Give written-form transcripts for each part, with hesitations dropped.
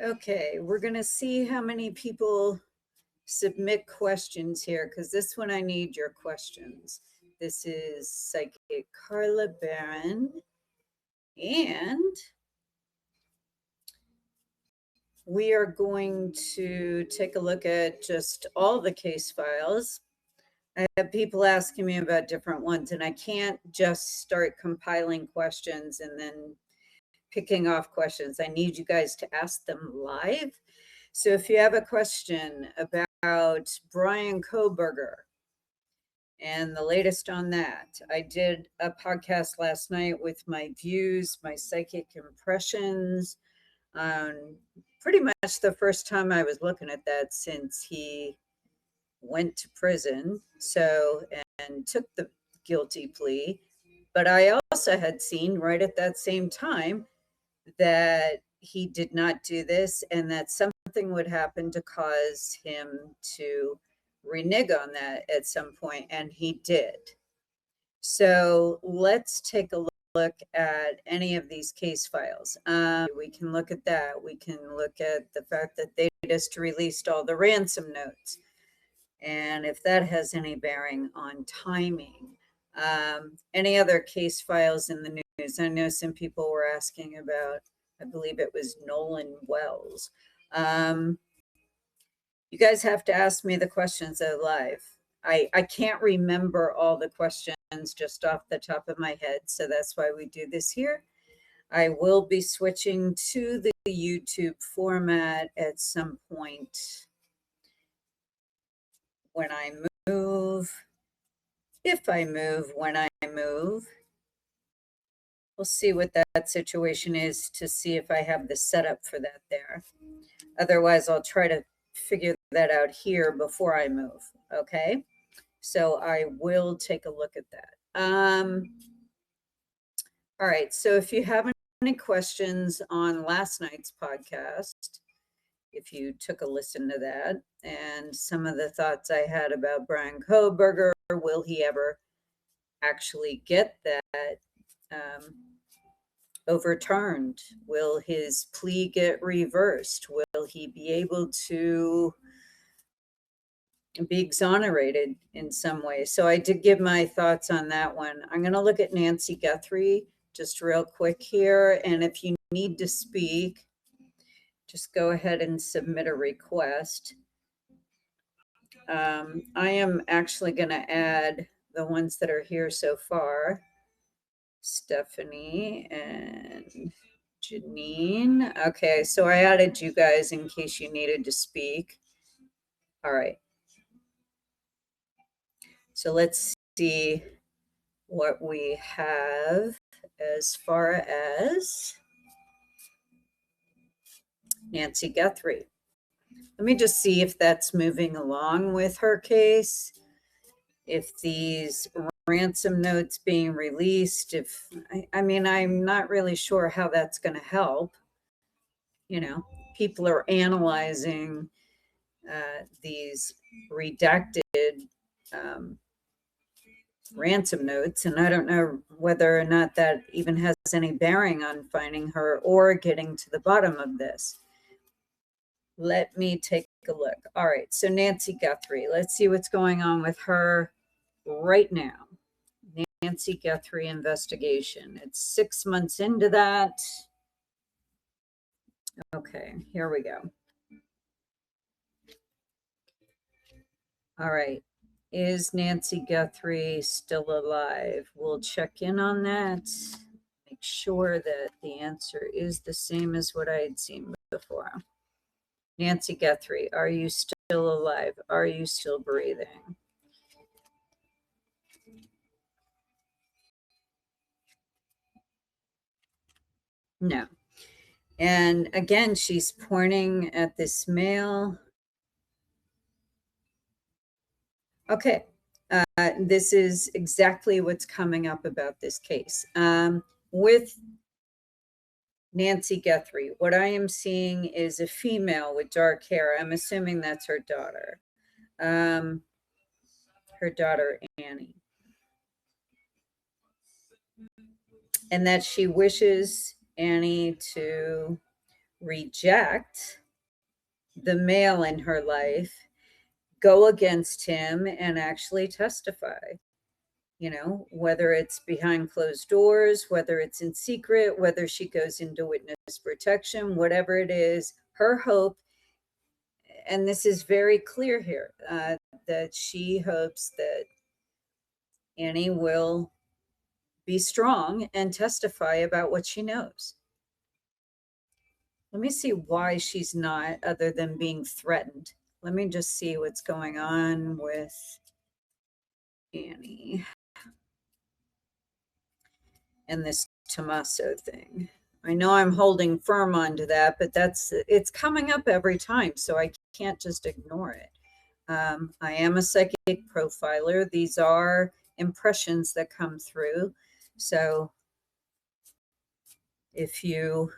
Okay, we're going to see how many people submit questions here, because this one I need your questions. This is Psychic Carla Barron, and we are going to take a look at just all the case files. I have people asking me about different ones, and I can't just start compiling questions and then picking off questions. I need you guys to ask them live. So if you have a question about Brian Kohberger and the latest on that, I did a podcast last night with my views, my psychic impressions, on pretty much the first time I was looking at that since he went to prison, and took the guilty plea. But I also had seen right at that same time that he did not do this and that something would happen to cause him to renege on that at some point, and he did. So let's take a look at any of these case files. We can look at that. We can look at the fact that they just released all the ransom notes, and if that has any bearing on timing. Any other case files in the news? I know some people were asking about, I believe it was Nolan Wells. You guys have to ask me the questions live. I can't remember all the questions just off the top of my head, so that's why we do this here. I will be switching to the YouTube format at some point when I move. If I move, when I move. We'll see what that situation is to see if I have the setup for that there. Otherwise, I'll try to figure that out here before I move. Okay. So I will take a look at that. All right. So if you have any questions on last night's podcast, if you took a listen to that, and some of the thoughts I had about Brian Kohberger, will he ever actually get that overturned? Will his plea get reversed? Will he be able to be exonerated in some way? So I did give my thoughts on that one. I'm going to look at Nancy Guthrie just real quick here. And if you need to speak, just go ahead and submit a request. I am actually going to add the ones that are here so far. Stephanie and Janine. Okay, so I added you guys in case you needed to speak. All right. So let's see what we have as far as Nancy Guthrie. Let me just see if that's moving along with her case. If these ransom notes being released, I'm not really sure how that's going to help. People are analyzing these redacted ransom notes, and I don't know whether or not that even has any bearing on finding her or getting to the bottom of this. Let me take a look. All right, so Nancy Guthrie, let's see what's going on with her right now. Nancy Guthrie investigation. It's 6 months into that. Okay, here we go. All right. Is Nancy Guthrie still alive? We'll check in on that. Make sure that the answer is the same as what I had seen before. Nancy Guthrie, are you still alive? Are you still breathing? No. And again, she's pointing at this male. Okay. This is exactly what's coming up about this case. With Nancy Guthrie, what I am seeing is a female with dark hair. I'm assuming that's her daughter. Her daughter, Annie. And that she wishes Annie to reject the male in her life, go against him, and actually testify. Whether it's behind closed doors, whether it's in secret, whether she goes into witness protection, whatever it is, her hope, and this is very clear here, that she hopes that Annie will be strong and testify about what she knows. Let me see why she's not, other than being threatened. Let me just see what's going on with Annie and this Tommaso thing. I know I'm holding firm onto that, but it's coming up every time, so I can't just ignore it. I am a psychic profiler. These are impressions that come through. So if you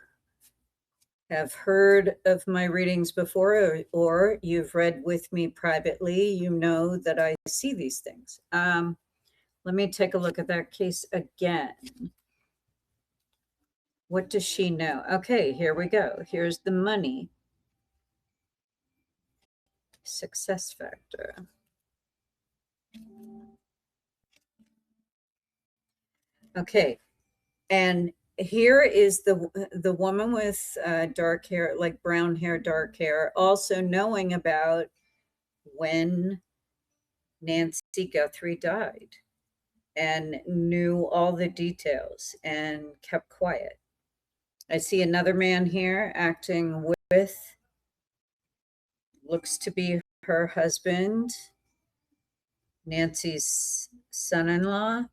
have heard of my readings before, or you've read with me privately, you know that I see these things. Let me take a look at that case again. What does she know? Okay, here we go. Here's the money. Success factor. Okay, and here is the woman with dark hair, like brown hair, dark hair, also knowing about when Nancy Guthrie died, and knew all the details and kept quiet. I see another man here acting with, looks to be her husband, Nancy's son-in-law.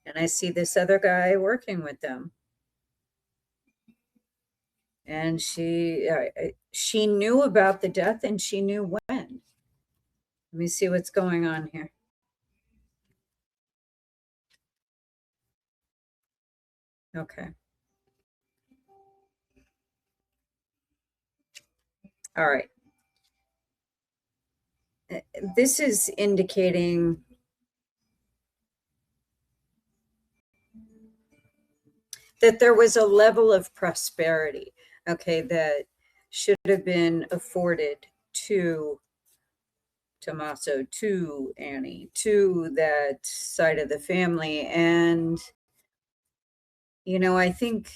And I see this other guy working with them. And she knew about the death, and she knew when. Let me see what's going on here. Okay. All right. This is indicating that there was a level of prosperity, okay, that should have been afforded to Tommaso, to Annie, to that side of the family. And, I think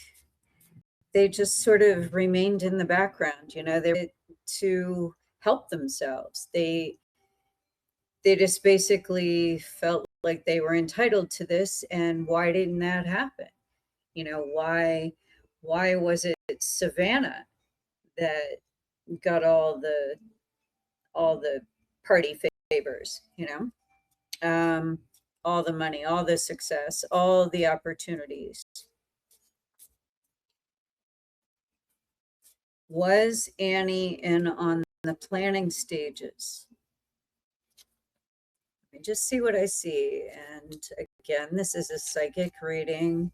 they just sort of remained in the background. They were to help themselves. They just basically felt like they were entitled to this. And why didn't that happen? Why was it Savannah that got all the party favors, all the money, all the success, all the opportunities? Was Annie in on the planning stages? Let me just see what I see. And again, this is a psychic reading.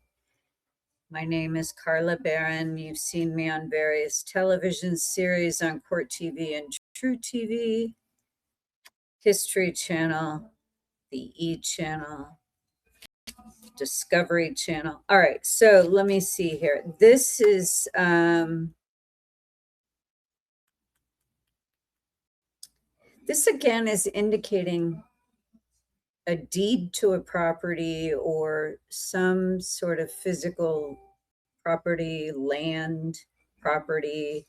My name is Carla Barron. You've seen me on various television series on Court TV and True TV, History Channel, the E Channel, Discovery Channel. All right, so let me see here. This is this again is indicating a deed to a property or some sort of physical property, land, property.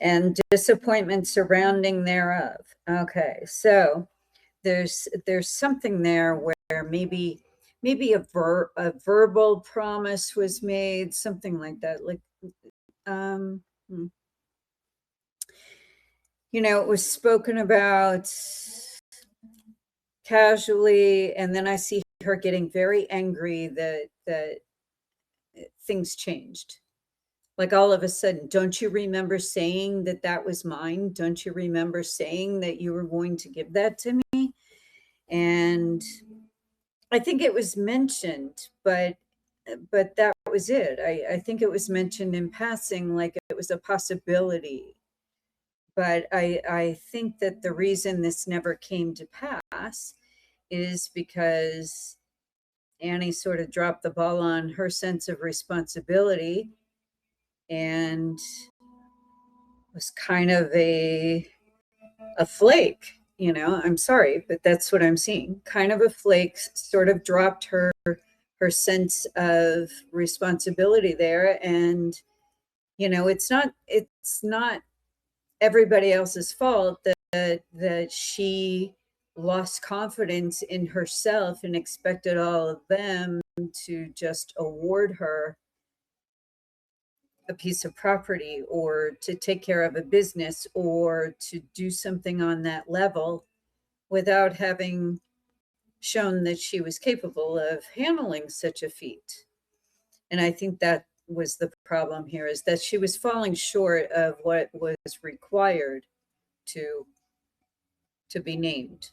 And disappointment surrounding thereof. Okay, so there's something there where maybe a verbal promise was made, something like that. Like, it was spoken about casually, and then I see her getting very angry that things changed. Like all of a sudden, don't you remember saying that was mine? Don't you remember saying that you were going to give that to me? And I think it was mentioned, but that was it. I think it was mentioned in passing, like it was a possibility. But I think that the reason this never came to pass is because Annie sort of dropped the ball on her sense of responsibility and was kind of a flake. I'm sorry, but that's what I'm seeing. Kind of a flake, sort of dropped her sense of responsibility there. And it's not everybody else's fault that she lost confidence in herself and expected all of them to just award her a piece of property or to take care of a business or to do something on that level without having shown that she was capable of handling such a feat. And I think that was the problem here, is that she was falling short of what was required to be named.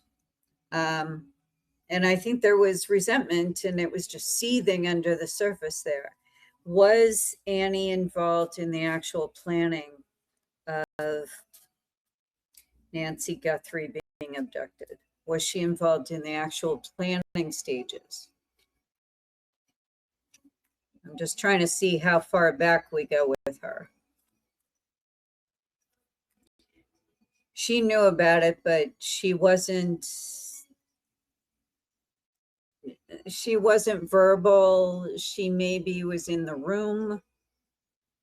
And I think there was resentment, and it was just seething under the surface there. Was Annie involved in the actual planning of Nancy Guthrie being abducted? Was she involved in the actual planning stages? I'm just trying to see how far back we go with her. She knew about it, but she wasn't verbal. She maybe was in the room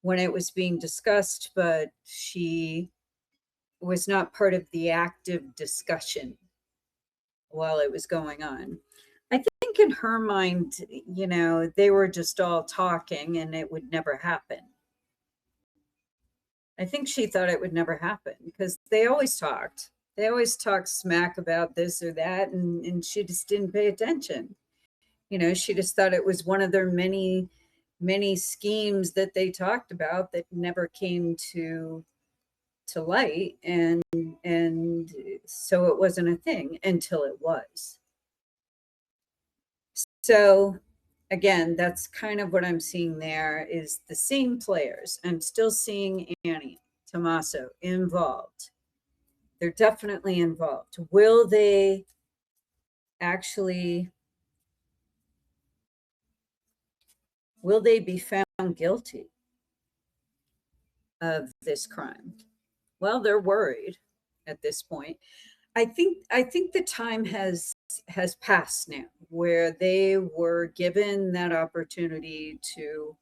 when it was being discussed, but she was not part of the active discussion while it was going on. I think in her mind, they were just all talking and it would never happen. I think she thought it would never happen because they always talked. They always talked smack about this or that, and she just didn't pay attention. She just thought it was one of their many, many schemes that they talked about that never came to light, and so it wasn't a thing until it was. So again, that's kind of what I'm seeing there, is the same players. I'm still seeing Annie, Tommaso involved. They're definitely involved. Will they be found guilty of this crime? Well, they're worried at this point. I think the time has passed now where they were given that opportunity to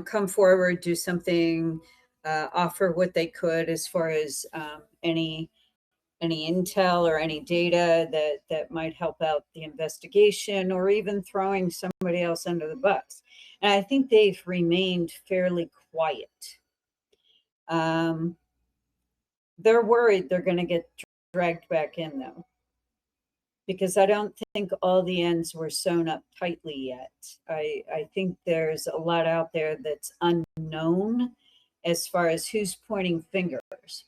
come forward, do something, offer what they could as far as any intel or any data that might help out the investigation, or even throwing somebody else under the bus. And I think they've remained fairly quiet. They're worried they're going to get dragged back in, though, because I don't think all the ends were sewn up tightly yet. I think there's a lot out there that's unknown as far as who's pointing fingers.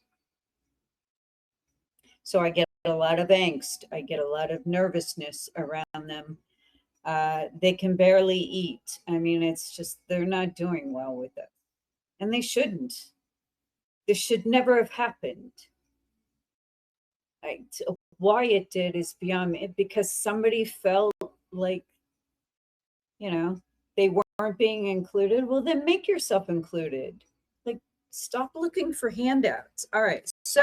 So I get a lot of angst. I get a lot of nervousness around them. They can barely eat. I mean, it's just, they're not doing well with it. And they shouldn't. This should never have happened. Why it did is beyond me, because somebody felt like, they weren't being included. Well, then make yourself included. Like, stop looking for handouts. All right. So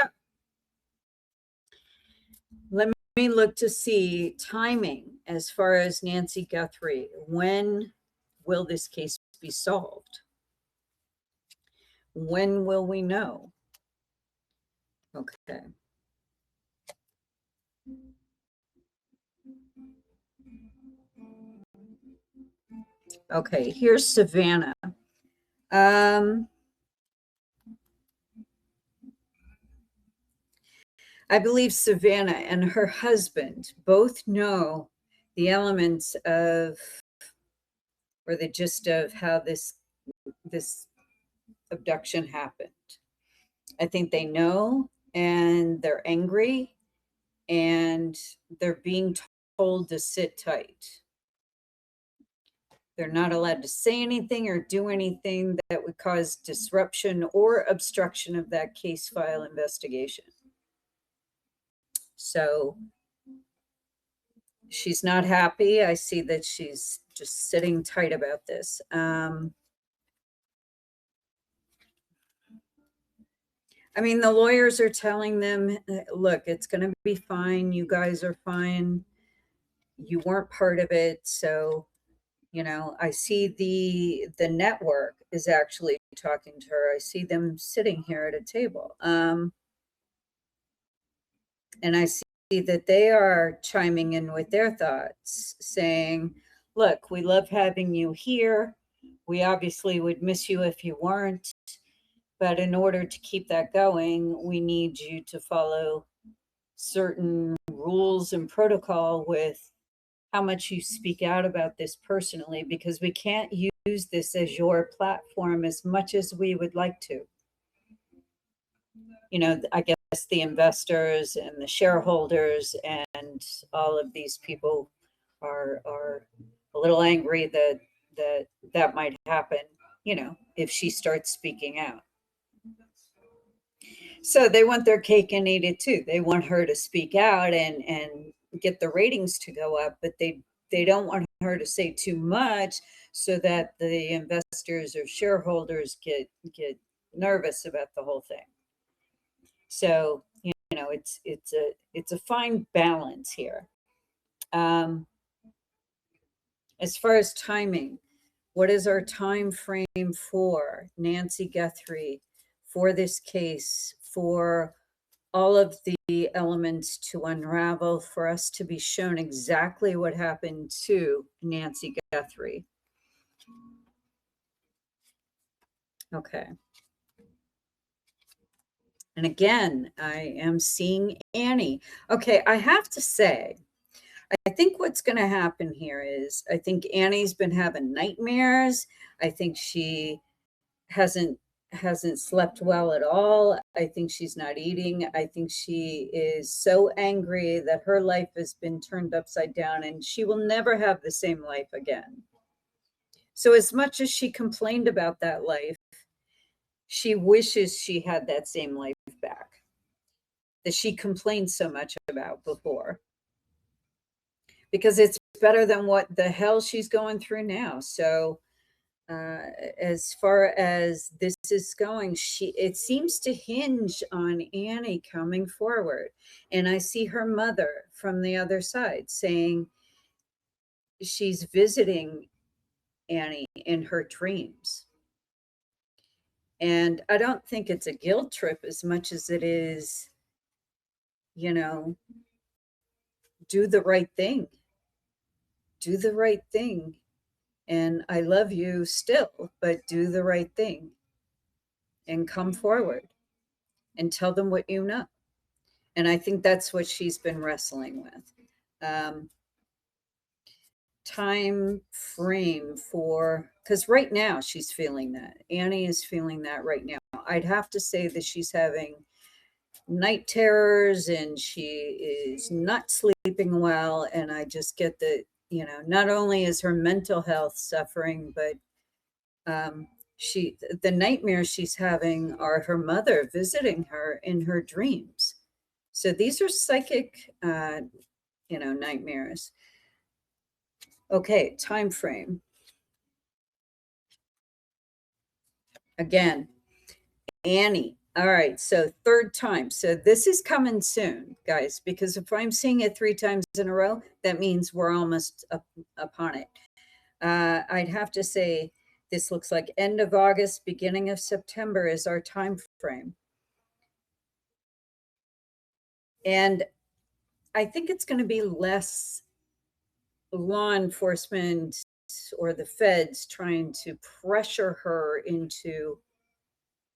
let me look to see timing as far as Nancy Guthrie. When will this case be solved? When will we know? Okay. Okay, here's Savannah. I believe Savannah and her husband both know the elements of, or the gist of, how this abduction happened. I think they know, and they're angry, and they're being told to sit tight. They're not allowed to say anything or do anything that would cause disruption or obstruction of that case file investigation. So she's not happy. I see that she's just sitting tight about this. I mean, the lawyers are telling them, look, it's going to be fine. You guys are fine. You weren't part of it. So, I see the network is actually talking to her. I see them sitting here at a table. And I see that they are chiming in with their thoughts, saying, look, we love having you here. We obviously would miss you if you weren't. But in order to keep that going, we need you to follow certain rules and protocol with how much you speak out about this personally, because we can't use this as your platform as much as we would like to. I guess the investors and the shareholders and all of these people are a little angry that might happen, if she starts speaking out. So they want their cake and eat it too. They want her to speak out and get the ratings to go up, but they don't want her to say too much so that the investors or shareholders get nervous about the whole thing. So it's a fine balance here. As far as timing, what is our time frame for Nancy Guthrie, for this case, for all of the elements to unravel, for us to be shown exactly what happened to Nancy Guthrie? Okay. And again, I am seeing Annie. Okay, I have to say, I think what's going to happen here is I think Annie's been having nightmares. I think she hasn't slept well at all. I think she's not eating. I think she is so angry that her life has been turned upside down and she will never have the same life again. So as much as she complained about that life, she wishes she had that same life back that she complained so much about before, because it's better than what the hell she's going through now. So as far as this is going, it seems to hinge on Annie coming forward. And I see her mother from the other side saying she's visiting Annie in her dreams. And I don't think it's a guilt trip as much as it is, do the right thing. Do the right thing. And I love you still, but do the right thing and come forward and tell them what you know. And I think that's what she's been wrestling with. Time frame for, because right now she's feeling that. Annie is feeling that right now. I'd have to say that she's having night terrors and she is not sleeping well. And I just get that, not only is her mental health suffering, but the nightmares she's having are her mother visiting her in her dreams. So these are psychic, nightmares. Okay, time frame. Again, Annie. All right, so third time. So this is coming soon, guys, because if I'm seeing it 3 times in a row, that means we're almost upon it. I'd have to say this looks like end of August, beginning of September is our time frame. And I think it's going to be less law enforcement or the feds trying to pressure her into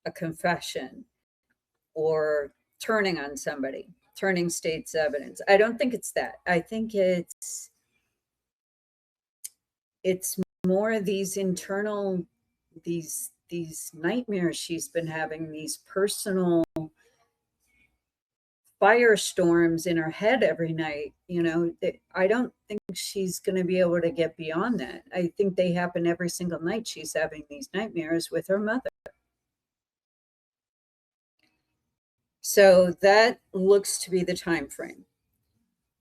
a confession or turning on somebody, turning state's evidence. I don't think it's that. I think it's more these internal, these nightmares she's been having, these personal firestorms in her head every night. I don't think she's going to be able to get beyond that. I think they happen every single night. She's having these nightmares with her mother. So that looks to be the time frame.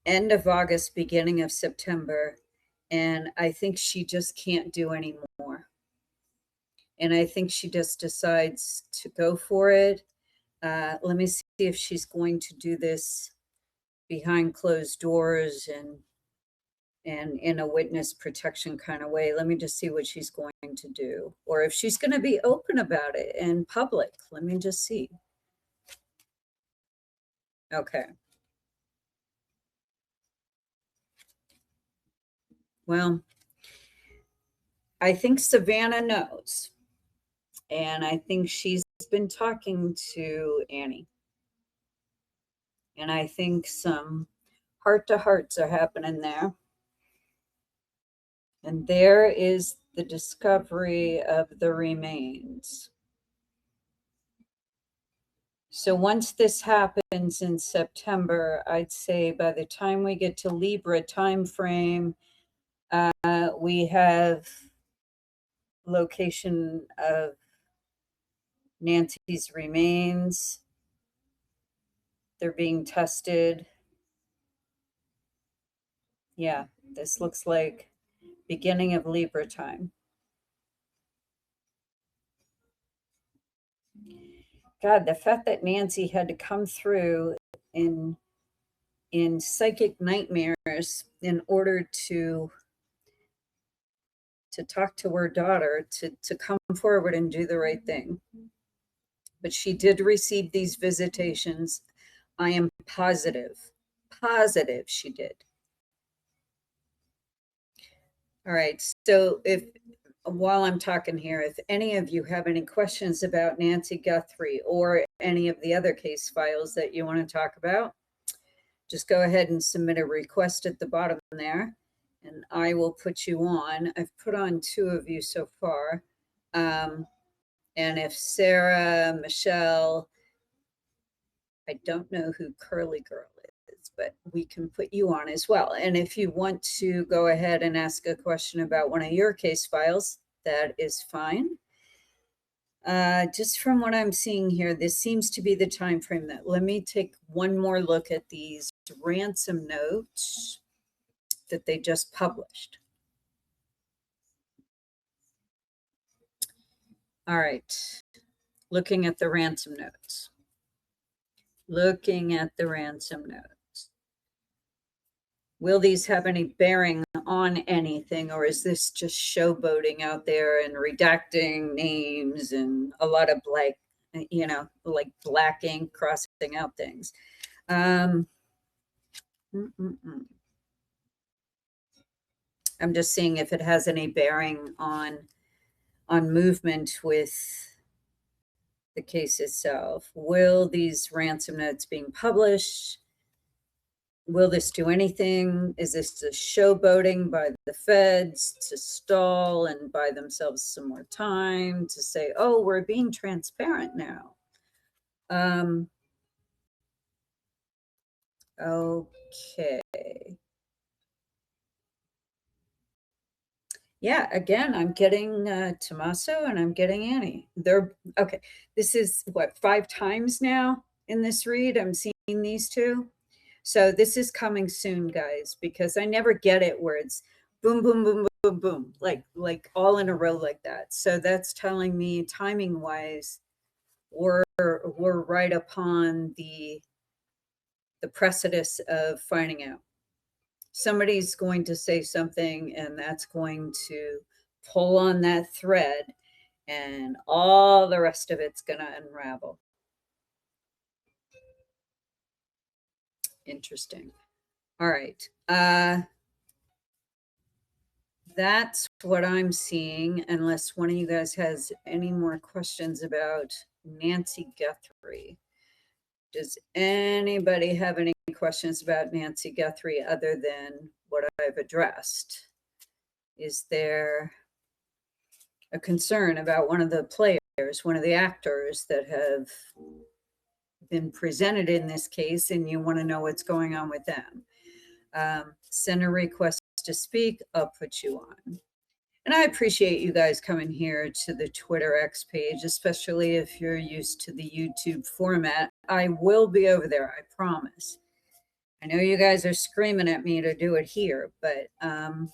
end of August, beginning of September. And I think she just can't do anymore. And I think she just decides to go for it. Let me see if she's going to do this behind closed doors and in a witness protection kind of way. Let me just see what she's going to do, or if she's going to be open about it in public. Let me just see. Okay. Well, I think Savannah knows, and I think she's been talking to Annie, and I think some heart-to-hearts are happening there. And there is the discovery of the remains. So once this happens in September, I'd say by the time we get to Libra time frame, we have location of Nancy's remains. They're being tested. Yeah, this looks like beginning of Libra time. God, the fact that Nancy had to come through in psychic nightmares in order to talk to her daughter, to come forward and do the right thing. But she did receive these visitations. I am positive she did. All right. So while I'm talking here, if any of you have any questions about Nancy Guthrie or any of the other case files that you want to talk about, just go ahead and submit a request at the bottom there, and I will put you on. I've put on 2 of you so far. And if Sarah, Michelle, I don't know who Curly Girl is, but we can put you on as well. And if you want to go ahead and ask a question about one of your case files, that is fine. Just from what I'm seeing here, this seems to be the time frame that, let me take one more look at these ransom notes that they just published. All right. Looking at the ransom notes. Will these have any bearing on anything, or is this just showboating out there and redacting names and a lot of like black ink crossing out things? I'm just seeing if it has any bearing on movement with the case itself. Will these ransom notes being published, will this do anything? Is this just showboating by the feds to stall and buy themselves some more time to say, oh, we're being transparent now? Okay. Yeah, again, I'm getting Tommaso and I'm getting Annie. They're okay. This is what, 5 times now in this read I'm seeing these 2. So this is coming soon, guys, because I never get it where it's boom, boom, boom, boom, boom, like all in a row like that. So that's telling me timing wise, we're right upon the precipice of finding out. Somebody's going to say something, and that's going to pull on that thread, and all the rest of it's going to unravel. Interesting. All right. That's what I'm seeing, unless one of you guys has any more questions about Nancy Guthrie. Does anybody have any questions about Nancy Guthrie other than what I've addressed? Is there a concern about one of the players, one of the actors that have been presented in this case, and you want to know what's going on with them? Send a request to speak. I'll put you on. And I appreciate you guys coming here to the Twitter X page, especially if you're used to the YouTube format. I will be over there, I promise. I know you guys are screaming at me to do it here, but I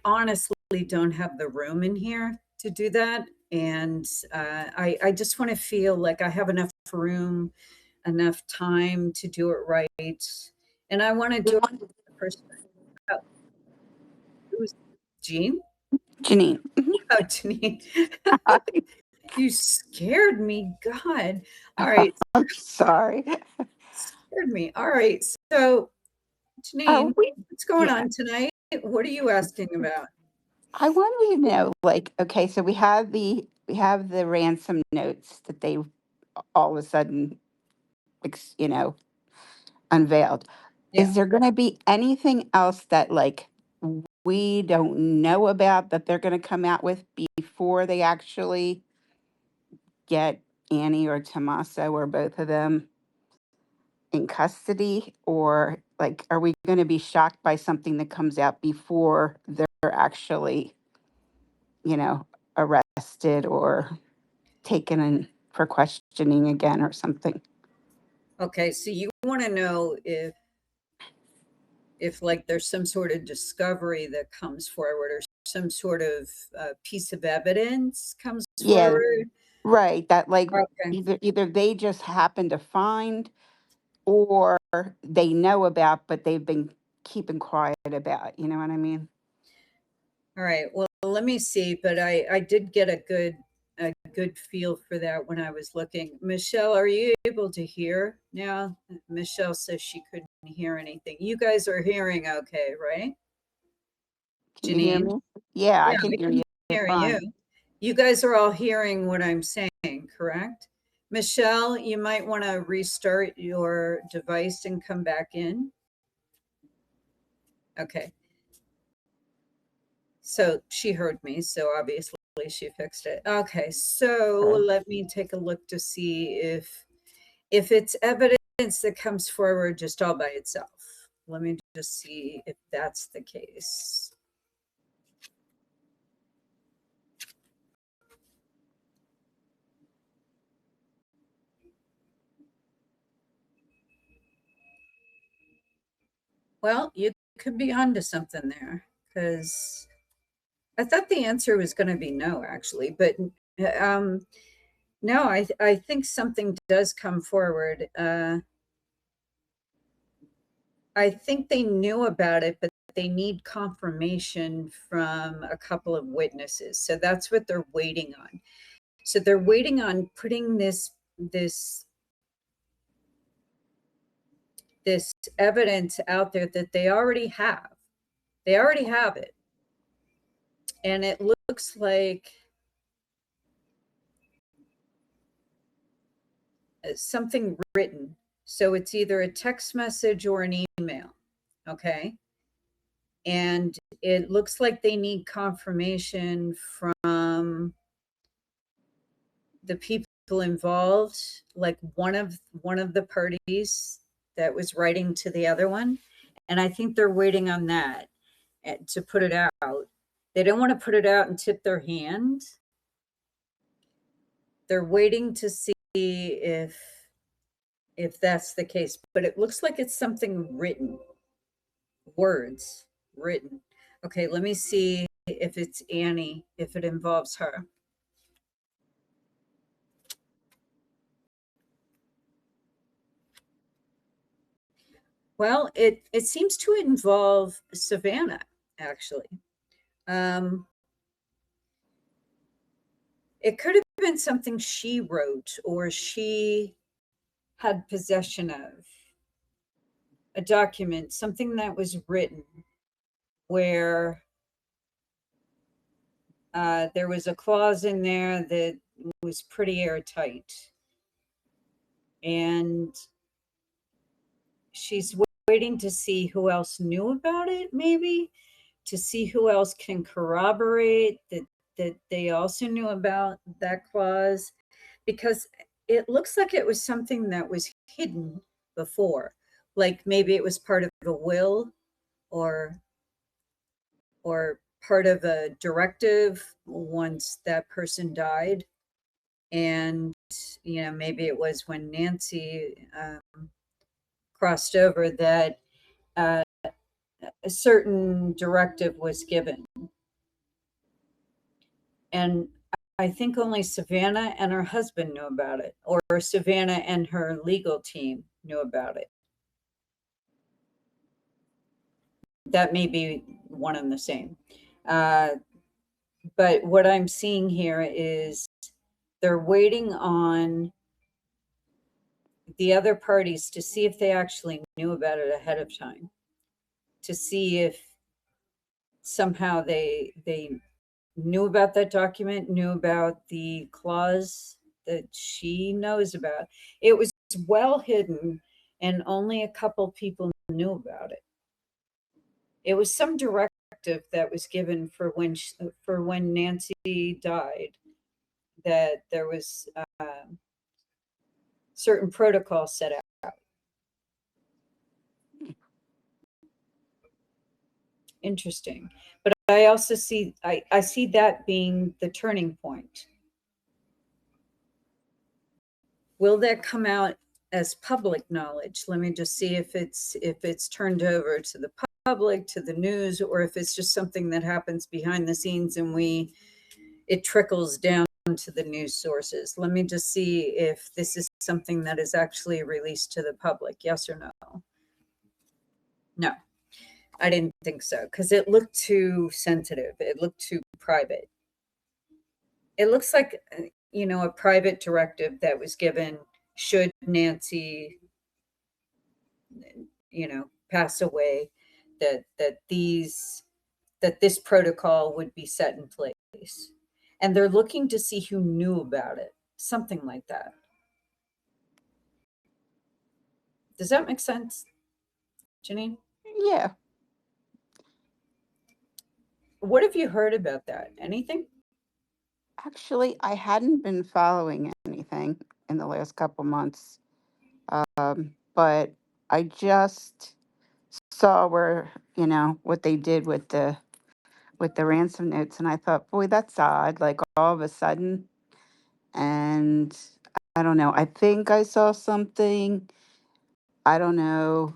honestly don't have the room in here to do that. And I just want to feel like I have enough room, enough time to do it right. And I want to do it with the person. Oh, who's Jean? Janine. Oh, Janine. You scared me. God. All right. I'm sorry. Scared me. All right. So, Janine, what's going yeah. on tonight? What are you asking about? I wanted to know, like, okay, so we have the ransom notes that they all of a sudden, unveiled. Yeah. Is there going to be anything else that like we don't know about that they're going to come out with before they actually get Annie or Tommaso or both of them in custody? Or like, are we going to be shocked by something that comes out before they're actually, you know, arrested or taken in for questioning again or something? Okay. So you want to know if like there's some sort of discovery that comes forward or some sort of piece of evidence comes Yeah, forward. right. That like Okay. either they just happen to find or they know about, but they've been keeping quiet about. You know what I mean? All right. Well, let me see. But I did get a good feel for that when I was looking. Michelle, are you able to hear now? Michelle says she couldn't hear anything. You guys are hearing okay, right? Can you hear Janine? me? Yeah, I Yeah, can I hear can you hear you. fine. You guys are all hearing what I'm saying, correct? Michelle, you might want to restart your device and come back in. Okay. So she heard me, so obviously she fixed it. Okay, so Okay. let me take a look to see if it's evidence that comes forward just all by itself. Let me just see if that's the case. Well, you could be onto something there because I thought the answer was going to be no, actually, but um, no, I think something does come forward. I think they knew about it, but they need confirmation from a couple of witnesses. So that's what they're waiting on. So they're waiting on putting this this evidence out there that they already have. They already have it. And it looks like something written. So it's either a text message or an email. Okay. And it looks like they need confirmation from the people involved, like one of the parties that was writing to the other one. And I think they're waiting on that to put it out. They don't want to put it out and tip their hand. They're waiting to see if that's the case, but it looks like it's something written, words written. Okay, let me see if it's Annie, if it involves her. Well, it seems to involve Savannah, actually. Um, it could have been something she wrote or she had possession of, a document, something that was written where there was a clause in there that was pretty airtight. And she's waiting to see who else knew about it, maybe to see who else can corroborate that they also knew about that clause, because it looks like it was something that was hidden before, like maybe it was part of a will or or part of a directive once that person died. And maybe it was when Nancy crossed over that a certain directive was given. And I think only Savannah and her husband knew about it, or Savannah and her legal team knew about it. That may be one and the same. But what I'm seeing here is they're waiting on the other parties to see if they actually knew about it ahead of time, to see if somehow they knew about that document, knew about the clause that she knows about. It was well hidden, and only a couple people knew about it. It was some directive that was given for when Nancy died, that there was certain protocol set out. Interesting. But I also see I see that being the turning point. Will that come out as public knowledge? Let me just see if it's turned over to the public, to the news, or if it's just something that happens behind the scenes and it trickles down to the news sources. Let me just see if this is something that is actually released to the public. Yes or no? No, I didn't think so, because it looked too sensitive. It looked too private. It looks like, a private directive that was given should Nancy, pass away, that this protocol would be set in place. And they're looking to see who knew about it, something like that. Does that make sense, Janine? Yeah. What have you heard about that? Anything? Actually, I hadn't been following anything in the last couple months, but I just saw what they did with the ransom notes, and I thought, boy, that's odd. Like all of a sudden, and I don't know. I think I saw something. I don't know,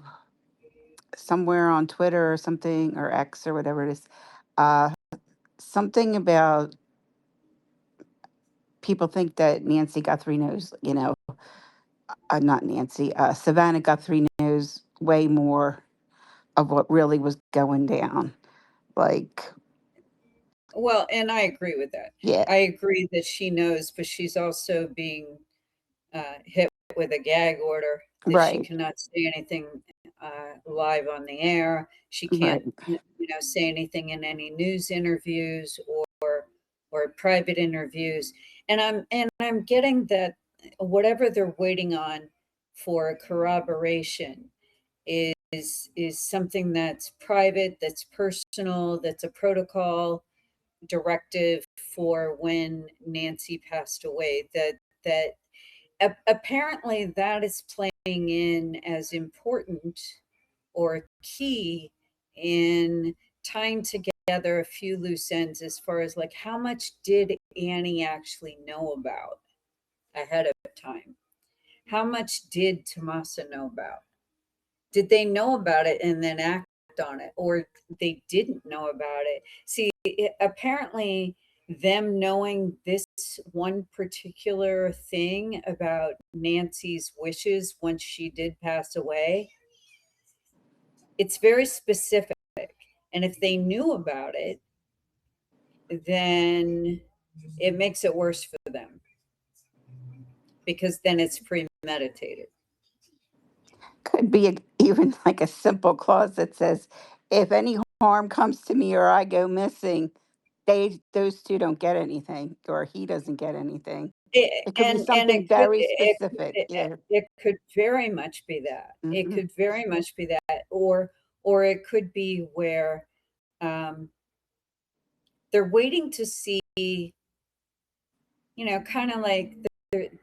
somewhere on Twitter or something, or X or whatever it is. Uh, Something about people think that Nancy Guthrie knows, not Nancy, Savannah Guthrie knows way more of what really was going down. Like, Well, and I agree with that. yeah, I agree that she knows, but she's also being hit with a gag order that she right, cannot say anything live on the air. She right. can't, say anything in any news interviews or private interviews. And I'm getting that whatever they're waiting on for corroboration is something that's private, that's personal, that's a protocol directive for when Nancy passed away. That apparently that is playing in as important or key in tying together a few loose ends as far as like how much did Annie actually know about ahead of time? How much did Tomasa know about? Did they know about it and then act on it, or they didn't know about it? See, apparently them knowing this one particular thing about Nancy's wishes once she did pass away, it's very specific. And if they knew about it, then it makes it worse for them because then it's premeditated. Could be even like a simple clause that says, if any harm comes to me or I go missing, those two don't get anything, or he doesn't get anything. It could be And something very specific. Yeah. it could very much be that. It Hmm. could very much be that, or it could be where um, they're waiting to see, kind of like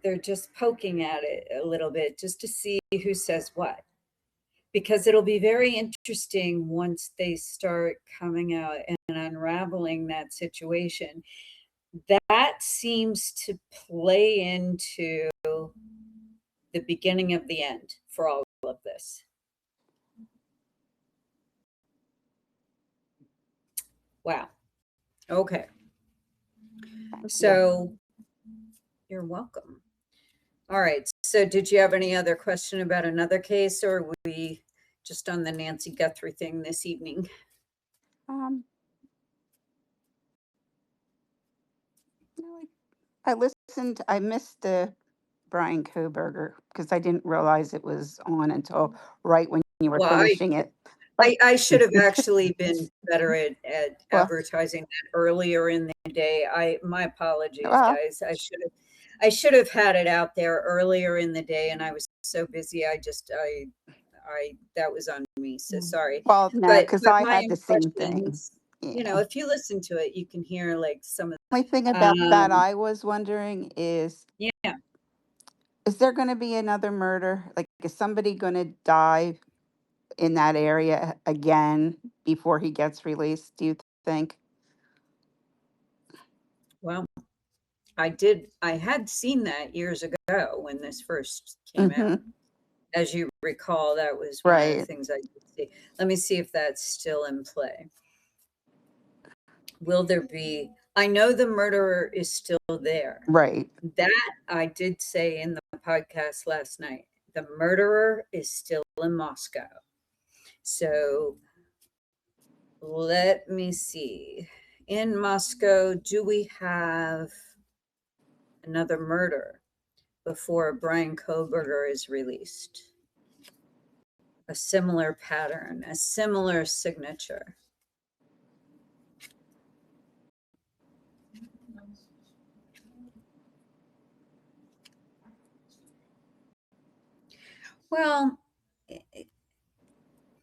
they're just poking at it a little bit just to see who says what. Because it'll be very interesting once they start coming out and unraveling that situation. That seems to play into the beginning of the end for all of this. Wow. Okay. Thank you. So you're welcome. All right. So did you have any other question about another case, or were we just on the Nancy Guthrie thing this evening? Um, no, I listened. I missed the Brian Koberger because I didn't realize it was on until right when you were Well, finishing it. I should have actually been better at Well, advertising that earlier in the day. My apologies, well, guys. I should have had it out there earlier in the day, and I was so busy. I that was on me. So sorry. well, no, because But I my had the same thing. impressions, Yeah. if you listen to it, you can hear like some of. Only thing about that Um, I was wondering yeah. is there going to be another murder? Like, is somebody going to die in that area again before he gets released? Do you think? Well, I had seen that years ago when this first came Mm-hmm. out. As you recall, that was one of the Right. things I did see. Let me see if that's still in play. Will there be? I know the murderer is still there. Right. That I did say in the podcast last night. The murderer is still in Moscow. So let me see. In Moscow, do we have another murder before Brian Koberger is released? A similar pattern, a similar signature. Well,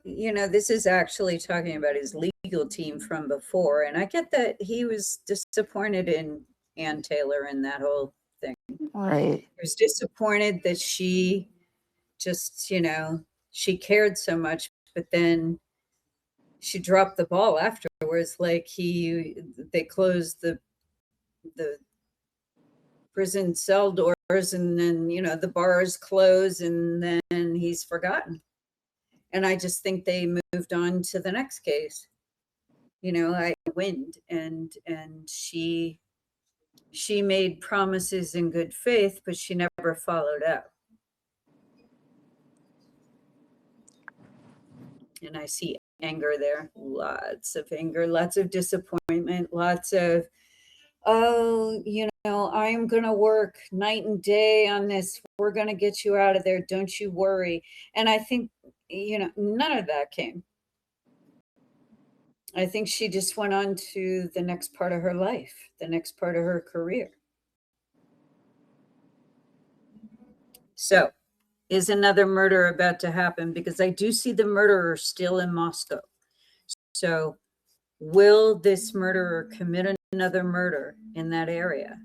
this is actually talking about his legal team from before, and I get that he was disappointed in Ann Taylor and that whole thing. Right. He was disappointed that she just, she cared so much, but then she dropped the ball afterwards. Like they closed the prison cell doors, and then the bars close, and then he's forgotten. And I just think they moved on to the next case. I wind, and she made promises in good faith, but she never followed up. And I see anger there, lots of anger, lots of disappointment, lots of, oh, I'm going to work night and day on this. We're going to get you out of there. Don't you worry. And I think, none of that came. I think she just went on to the next part of her life, the next part of her career. So, is another murder about to happen? Because I do see the murderer still in Moscow. So, will this murderer commit another murder in that area?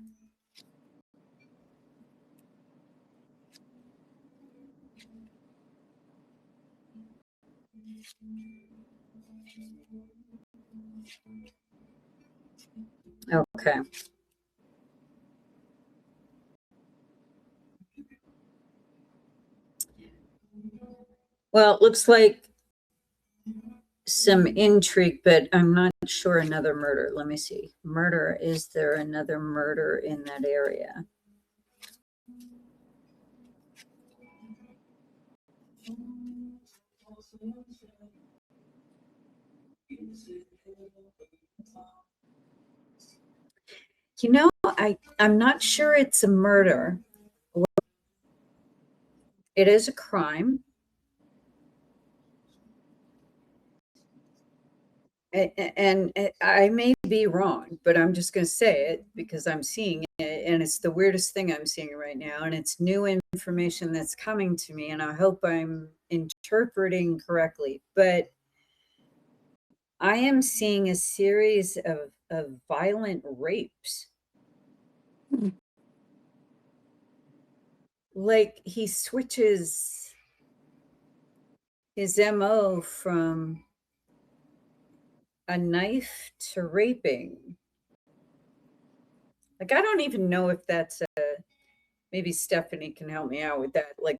Okay. Well, it looks like some intrigue, but I'm not sure another murder. Let me see. Murder. Is there another murder in that area? I'm not sure it's a murder. It is a crime. And I may be wrong, but I'm just going to say it because I'm seeing it, and it's the weirdest thing I'm seeing right now, and it's new information that's coming to me, and I hope I'm interpreting correctly. But I am seeing a series of violent rapes. Like he switches his MO from a knife to raping. Like, I don't even know if that's maybe Stephanie can help me out with that, like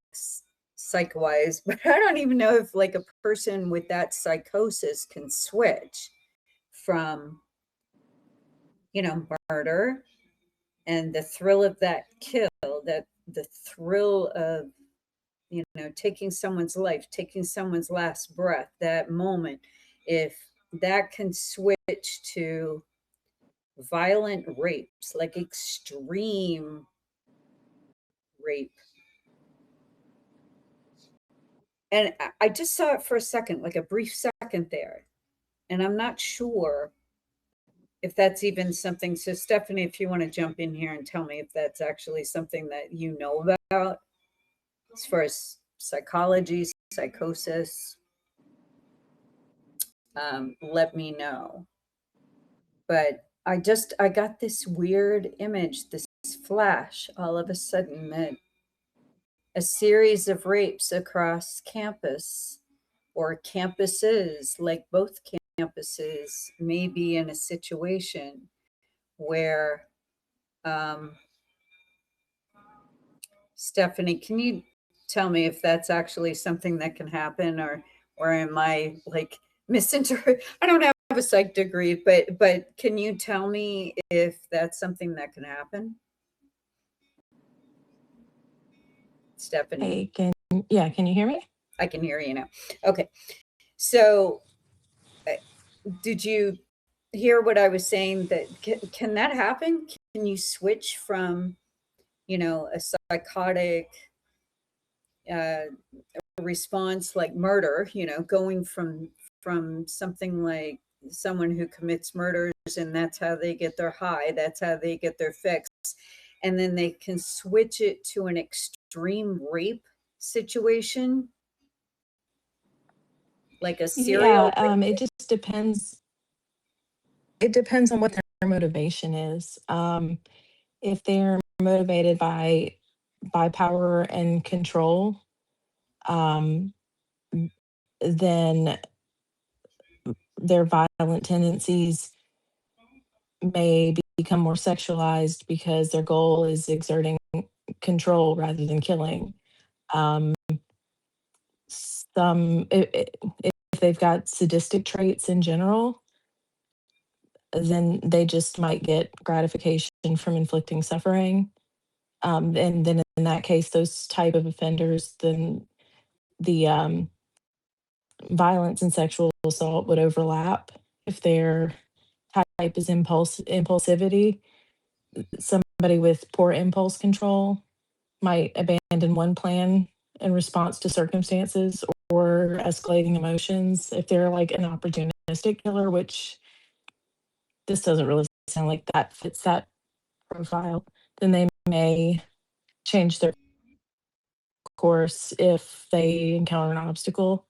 psych-wise, but I don't even know if like a person with that psychosis can switch from murder and the thrill of that kill, that the thrill of, taking someone's life, taking someone's last breath, that moment, if that can switch to violent rapes, like extreme rape. And I just saw it for a second, like a brief second there. And I'm not sure if that's even something. So, Stephanie, if you want to jump in here and tell me if that's actually something that you know about as far as psychology, psychosis, let me know. But I got this weird image, this flash all of a sudden, that a series of rapes across campus or campuses, like both campuses, may be in a situation where, um, Stephanie, can you tell me if that's actually something that can happen, or am I like misinterpret? I don't have a psych degree, but can you tell me if that's something that can happen, Stephanie? Hey, can you hear me? I can hear you now. Okay. So, did you hear what I was saying? That can that happen? Can you switch from, a psychotic uh, response like murder, going from something like someone who commits murders and that's how they get their high, that's how they get their fix, and then they can switch it to an extreme rape situation, like a serial Yeah, rape? it just depends. It depends on what their motivation is. If they're motivated by power and control, um, then their violent tendencies may become more sexualized because their goal is exerting control rather than killing. Um, if they've got sadistic traits in general, then they just might get gratification from inflicting suffering. And then in that case, those type of offenders, then the violence and sexual assault would overlap. If their type is impulsivity, somebody with poor impulse control might abandon one plan in response to circumstances or escalating emotions. If they're like an opportunistic killer, which this doesn't really sound like that fits that profile, then they may change their course if they encounter an obstacle.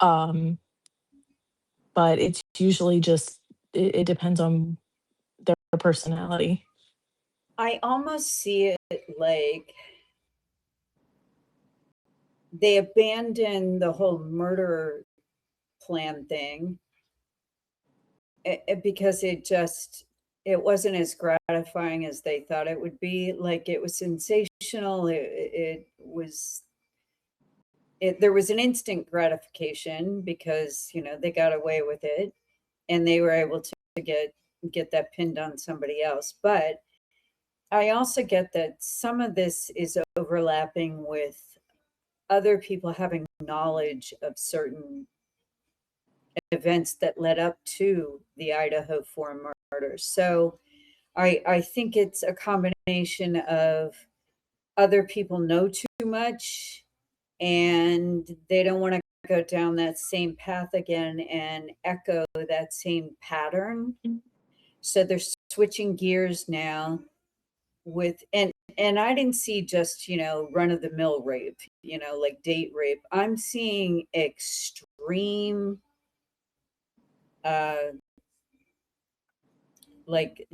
Um, but it's usually just it depends on their personality. I almost see it like they abandon the whole murder plan thing, because it wasn't as gratifying as they thought it would be. Like, it was sensational. It was there was an instant gratification because they got away with it and they were able to get that pinned on somebody else. But I also get that some of this is overlapping with other people having knowledge of certain events that led up to the Idaho 4 murders. So I think it's a combination of other people know too much and they don't want to go down that same path again and echo that same pattern. So they're switching gears now with, and I didn't see just, run of the mill rape, like date rape. I'm seeing extreme, uh like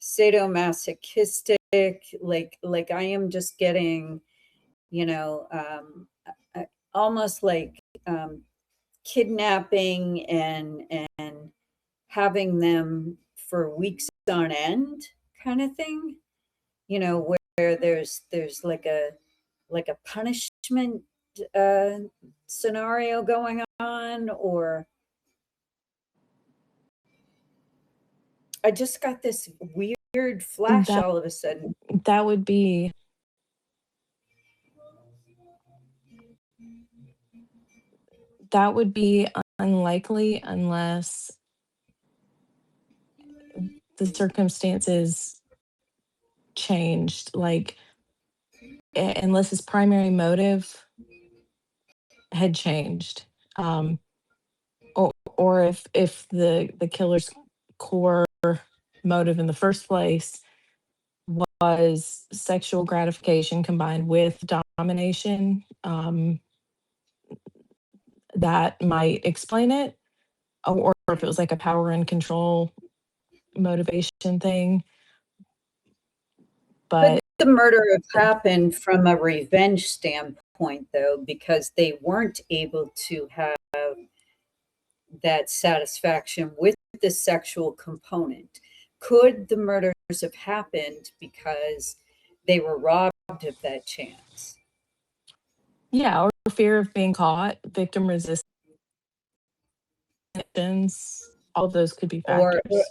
sadomasochistic, like I am just getting, almost like, kidnapping and having them for weeks on end kind of thing, where there's like a punishment uh scenario going on, or I just got this weird flash That all of a sudden. that would be unlikely unless the circumstances changed, like unless his primary motive had changed, or if the killer's core motive in the first place was sexual gratification combined with domination, that might explain it, or if it was like a power and control motivation thing. Could But the murder have happened from a revenge standpoint, though, because they weren't able to have that satisfaction with the sexual component? Could the murders have happened because they were robbed of that chance? yeah, or fear of being caught, victim resistance, all of those could be Or, factors.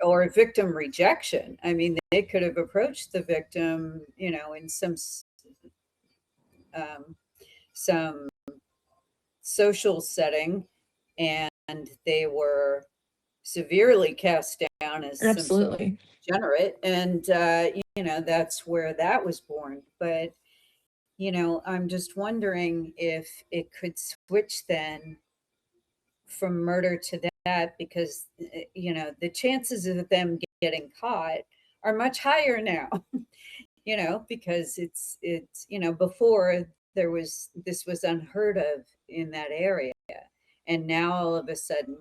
or victim rejection. I mean, they could have approached the victim, in um, some social setting, and they were severely cast down as some sort of Absolutely. degenerate, and that's where that was born. But I'm just wondering if it could switch then from murder to that, because the chances of them getting caught are much higher now. Because it's before this was unheard of in that area, and now all of a sudden,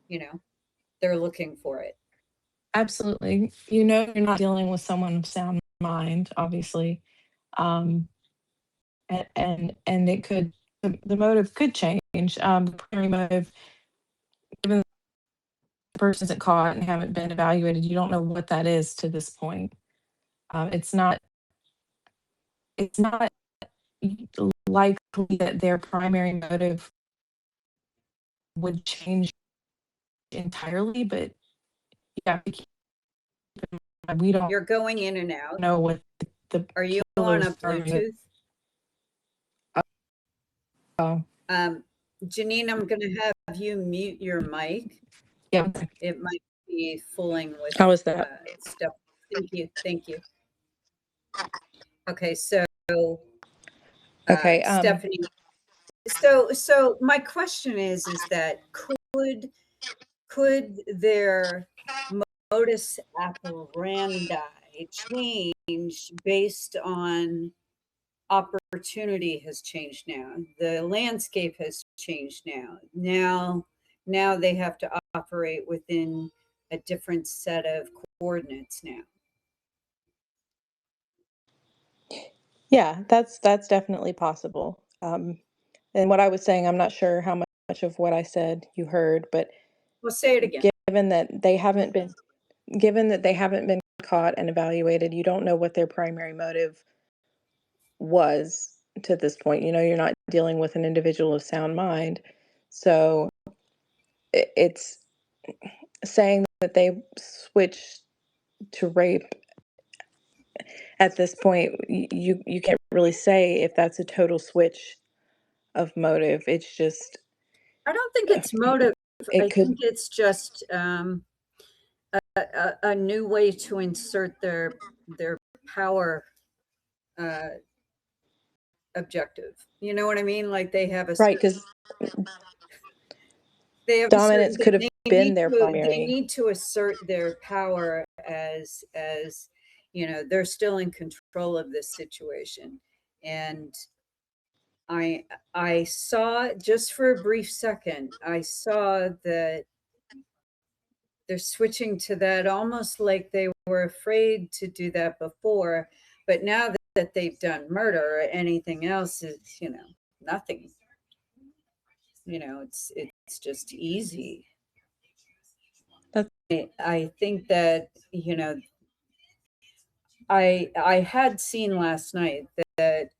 you know they're looking for it. Absolutely. You're not dealing with someone of sound mind, obviously. Um, and it could, the motive could change. The primary motive, given the person isn't caught and haven't been evaluated, you don't know what that is to this point. It's not likely that their primary motive would change entirely, but you have to keep in mind, we don't You're going in and out. know what the Are you on killer's a primary motive. Bluetooth? Oh, Janine, I'm going to have you mute your mic. yeah. It might be fooling with How is that? stuff. Thank you. Okay, so Okay. Stephanie, so my question is that could their modus operandi change based on opportunity has changed now? The landscape has changed now. Now they have to operate within a different set of coordinates now. Yeah, that's definitely possible. And what I was saying, I'm not sure how much of what I said you heard, but Well, say it again. given that they haven't been given that they haven't been caught and evaluated, you don't know what their primary motive was to this point. You're not dealing with an individual of sound mind. So it's saying that they switched to rape at this point, you can't really say if that's a total switch of motive. It's just I don't think it's motive. I it could think it's just a new way to insert their power objective. You know what I mean? Like they have a right, because dominance could have been their they primary. need to assert their power as they're still in control of this situation. And I saw, just for a brief second, I saw that they're switching to that, almost like they were afraid to do that before, but now that they've done murder, or anything else is nothing. It's just easy. That's I think that I had seen last night that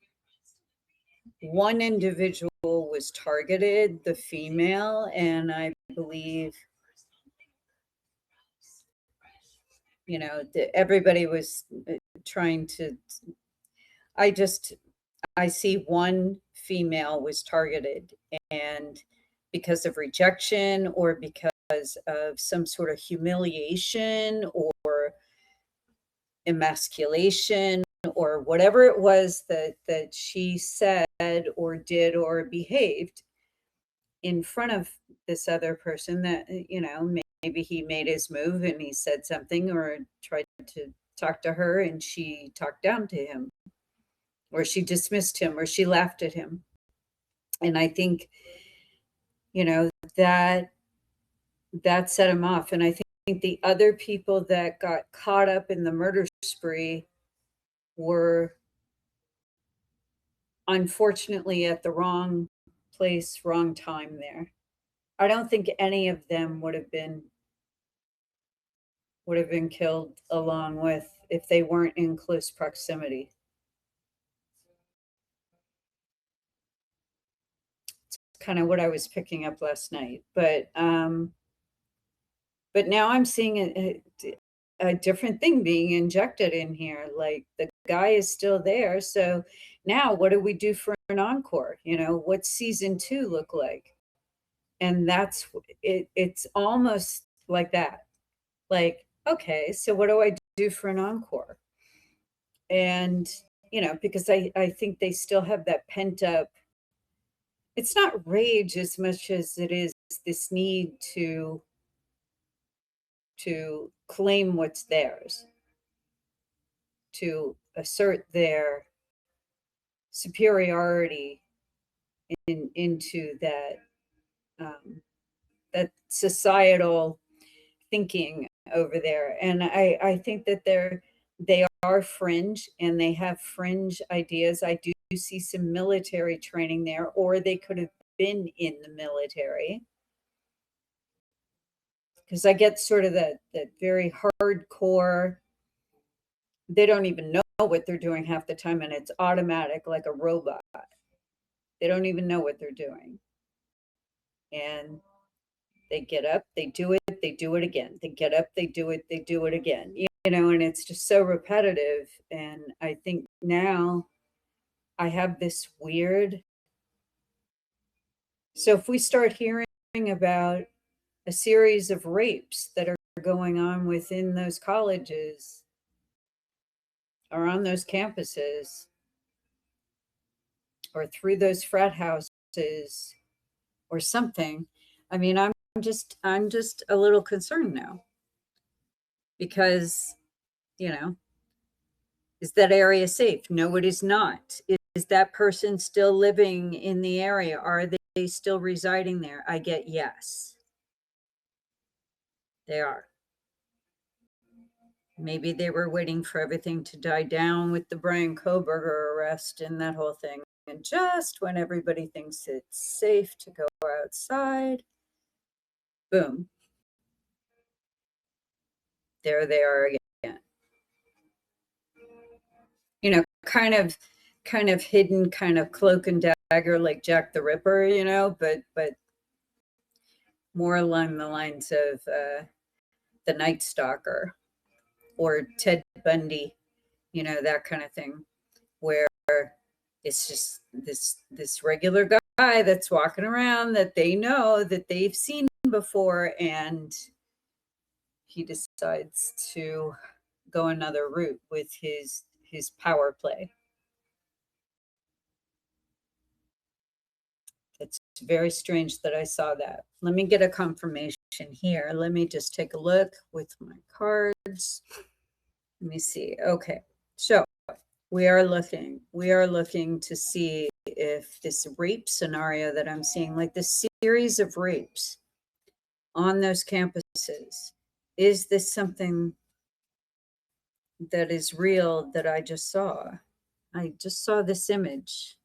one individual was targeted, the female, and I believe you know, everybody was trying to, I see one female was targeted, and because of rejection or because of some sort of humiliation or emasculation or whatever it was that she said or did or behaved in front of this other person, that, you know, maybe he made his move and he said something or tried to talk to her and she talked down to him, or she dismissed him, or she laughed at him. And I think, you know, that set him off. And I think the other people that got caught up in the murder spree were unfortunately at the wrong place, wrong time there. I don't think any of them would have been killed along with, if they weren't in close proximity. It's kind of what I was picking up last night. But now I'm seeing a different thing being injected in here. Like, the guy is still there. So now what do we do for an encore? You know, what's season 2 look like? And that's it. It's almost like that. Like, okay, so what do I do for an encore? And, you know, because I think they still have that pent up, it's not rage as much as it is this need to claim what's theirs, to assert their superiority into that that societal thinking over there. And I think that they are fringe and they have fringe ideas. I do see some military training there, or they could have been in the military. Because I get sort of that very hardcore, they don't even know what they're doing half the time, and it's automatic like a robot. They don't even know what they're doing. And they get up, they do it again. They get up, they do it again. You know, and it's just so repetitive. And I think now I have this weird. So if we start hearing about a series of rapes that are going on within those colleges or on those campuses or through those frat houses or something, I mean, I'm just a little concerned now, because, you know, is that area safe? No, it is not. Is that person still living in the area? Are they still residing there? I get yes. They are. Maybe they were waiting for everything to die down with the Brian Kohberger arrest and that whole thing. And just when everybody thinks it's safe to go outside, boom, there they are again. You know, kind of hidden, kind of cloak and dagger, like Jack the Ripper, you know, but more along the lines of the Night Stalker or Ted Bundy, you know, that kind of thing, where it's just this regular guy that's walking around that they know, that they've seen before, and he decides to go another route with his power play. It's very strange that I saw that. Let me get a confirmation here. Let me just take a look with my cards. Let me see. Okay, so we are looking to see if this rape scenario that I'm seeing, like this series of rapes on those campuses, is this something that is real that I just saw? I just saw this image.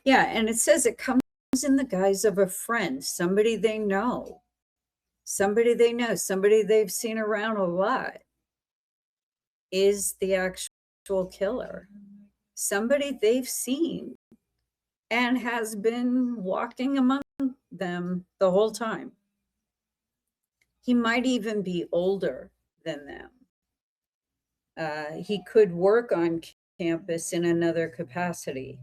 Yeah, and it says it comes in the guise of a friend, somebody they know, somebody they've seen around a lot is the actual killer. Somebody they've seen and has been walking among them the whole time. He might even be older than them. He could work on campus in another capacity.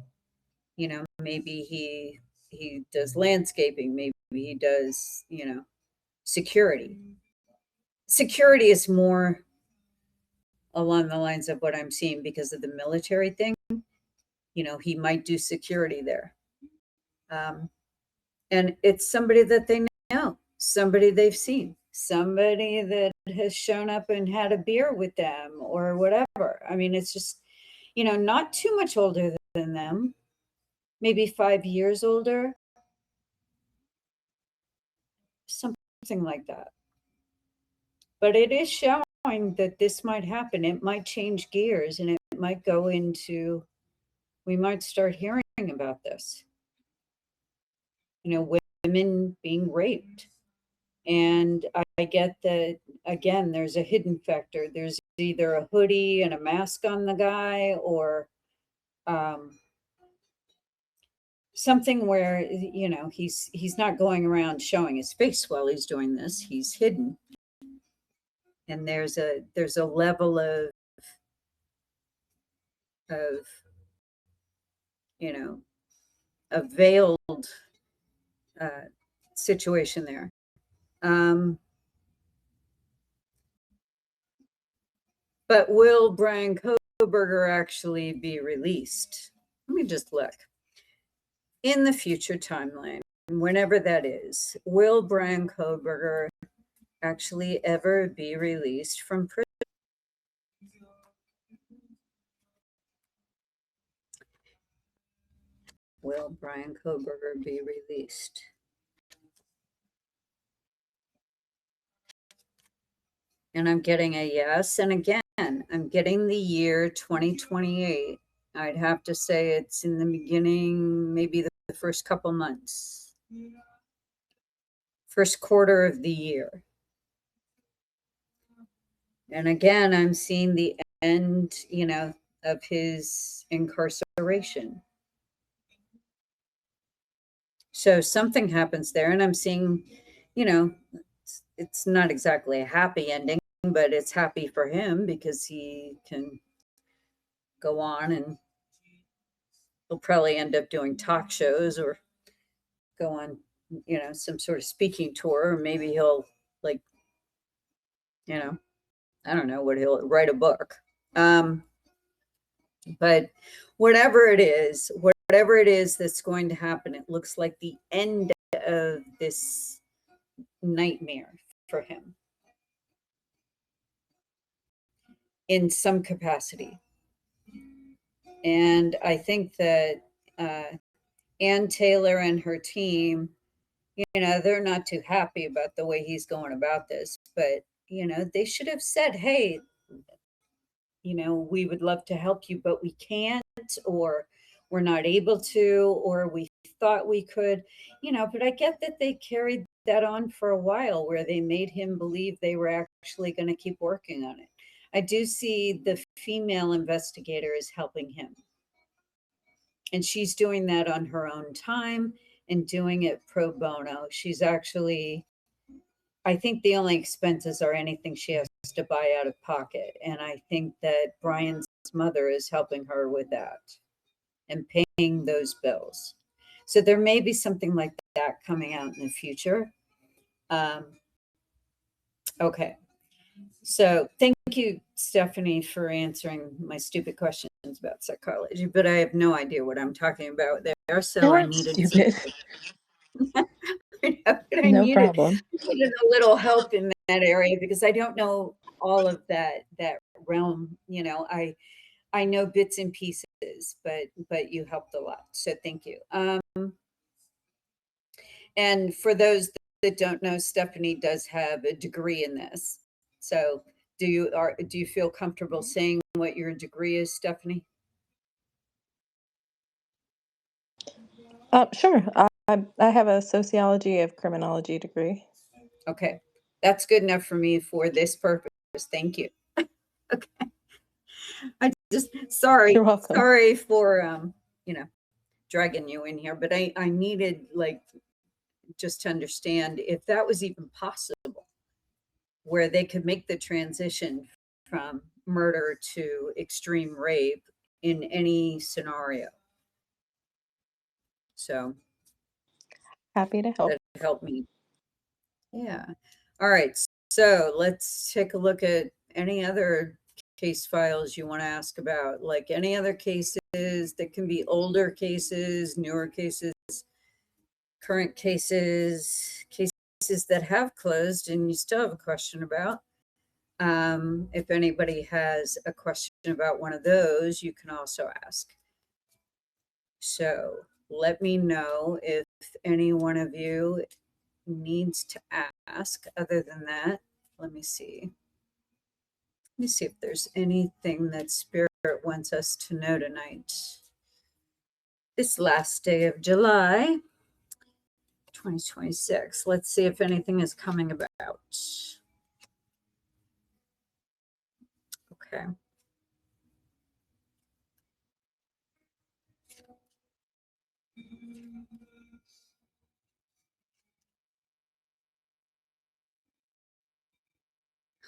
You know, maybe he does landscaping, maybe he does, you know, security. Security is more along the lines of what I'm seeing because of the military thing. You know, he might do security there. And it's somebody that they know, somebody they've seen, somebody that has shown up and had a beer with them or whatever. I mean, it's just, you know, not too much older than them, maybe 5 years older, something like that. But it is showing that this might happen. It might change gears and it might go into, we might start hearing about this. You know, women being raped. And I get that, again, there's a hidden factor. There's either a hoodie and a mask on the guy or something where, you know, he's not going around showing his face while he's doing this. He's hidden. And there's a level of you know, a veiled situation there. But will Brian Kohberger actually be released? Let me just look. In the future timeline, whenever that is, will Brian Kohberger actually ever be released from prison? Will Brian Kohberger be released? And I'm getting a yes. And again, I'm getting the year 2028. I'd have to say it's in the beginning, maybe the first couple months, first quarter of the year. And again, I'm seeing the end, you know, of his incarceration. So something happens there, and I'm seeing, you know, it's not exactly a happy ending, but it's happy for him because he can go on and he'll probably end up doing talk shows or go on, you know, some sort of speaking tour, or maybe he'll, like, you know, I don't know what he'll write a book. But whatever it is that's going to happen, it looks like the end of this nightmare for him in some capacity. And I think that Ann Taylor and her team, you know, they're not too happy about the way he's going about this, but, you know, they should have said, hey, you know, we would love to help you, but we can't, or we're not able to, or we thought we could, you know. But I get that they carried that on for a while where they made him believe they were actually going to keep working on it. I do see the female investigator is helping him. And she's doing that on her own time and doing it pro bono. She's actually, I think the only expenses are anything she has to buy out of pocket. And I think that Brian's mother is helping her with that and paying those bills. So there may be something like that coming out in the future. Okay. So thank you, Stephanie, for answering my stupid questions about psychology, but I have no idea what I'm talking about there. So I needed stupid. No problem. I needed a little help in that area because I don't know all of that realm. You know, I know bits and pieces, but you helped a lot. So thank you. And for those that don't know, Stephanie does have a degree in this. So do you feel comfortable saying what your degree is, Stephanie? Sure. I have a sociology of criminology degree. Okay, that's good enough for me for this purpose. Thank you. Okay. I just sorry. You're welcome. Sorry for you know, dragging you in here, but I needed, like, just to understand if that was even possible, where they could make the transition from murder to extreme rape in any scenario. So Happy to help. that helped me. Yeah. All right. So let's take a look at any other case files you want to ask about, like any other cases that can be older cases, newer cases, current cases, cases that have closed and you still have a question about. If anybody has a question about one of those, you can also ask. So let me know if any one of you needs to ask. Other than that, let me see. Let me see if there's anything that Spirit wants us to know tonight. This last day of July, 2026. Let's see if anything is coming about. Okay.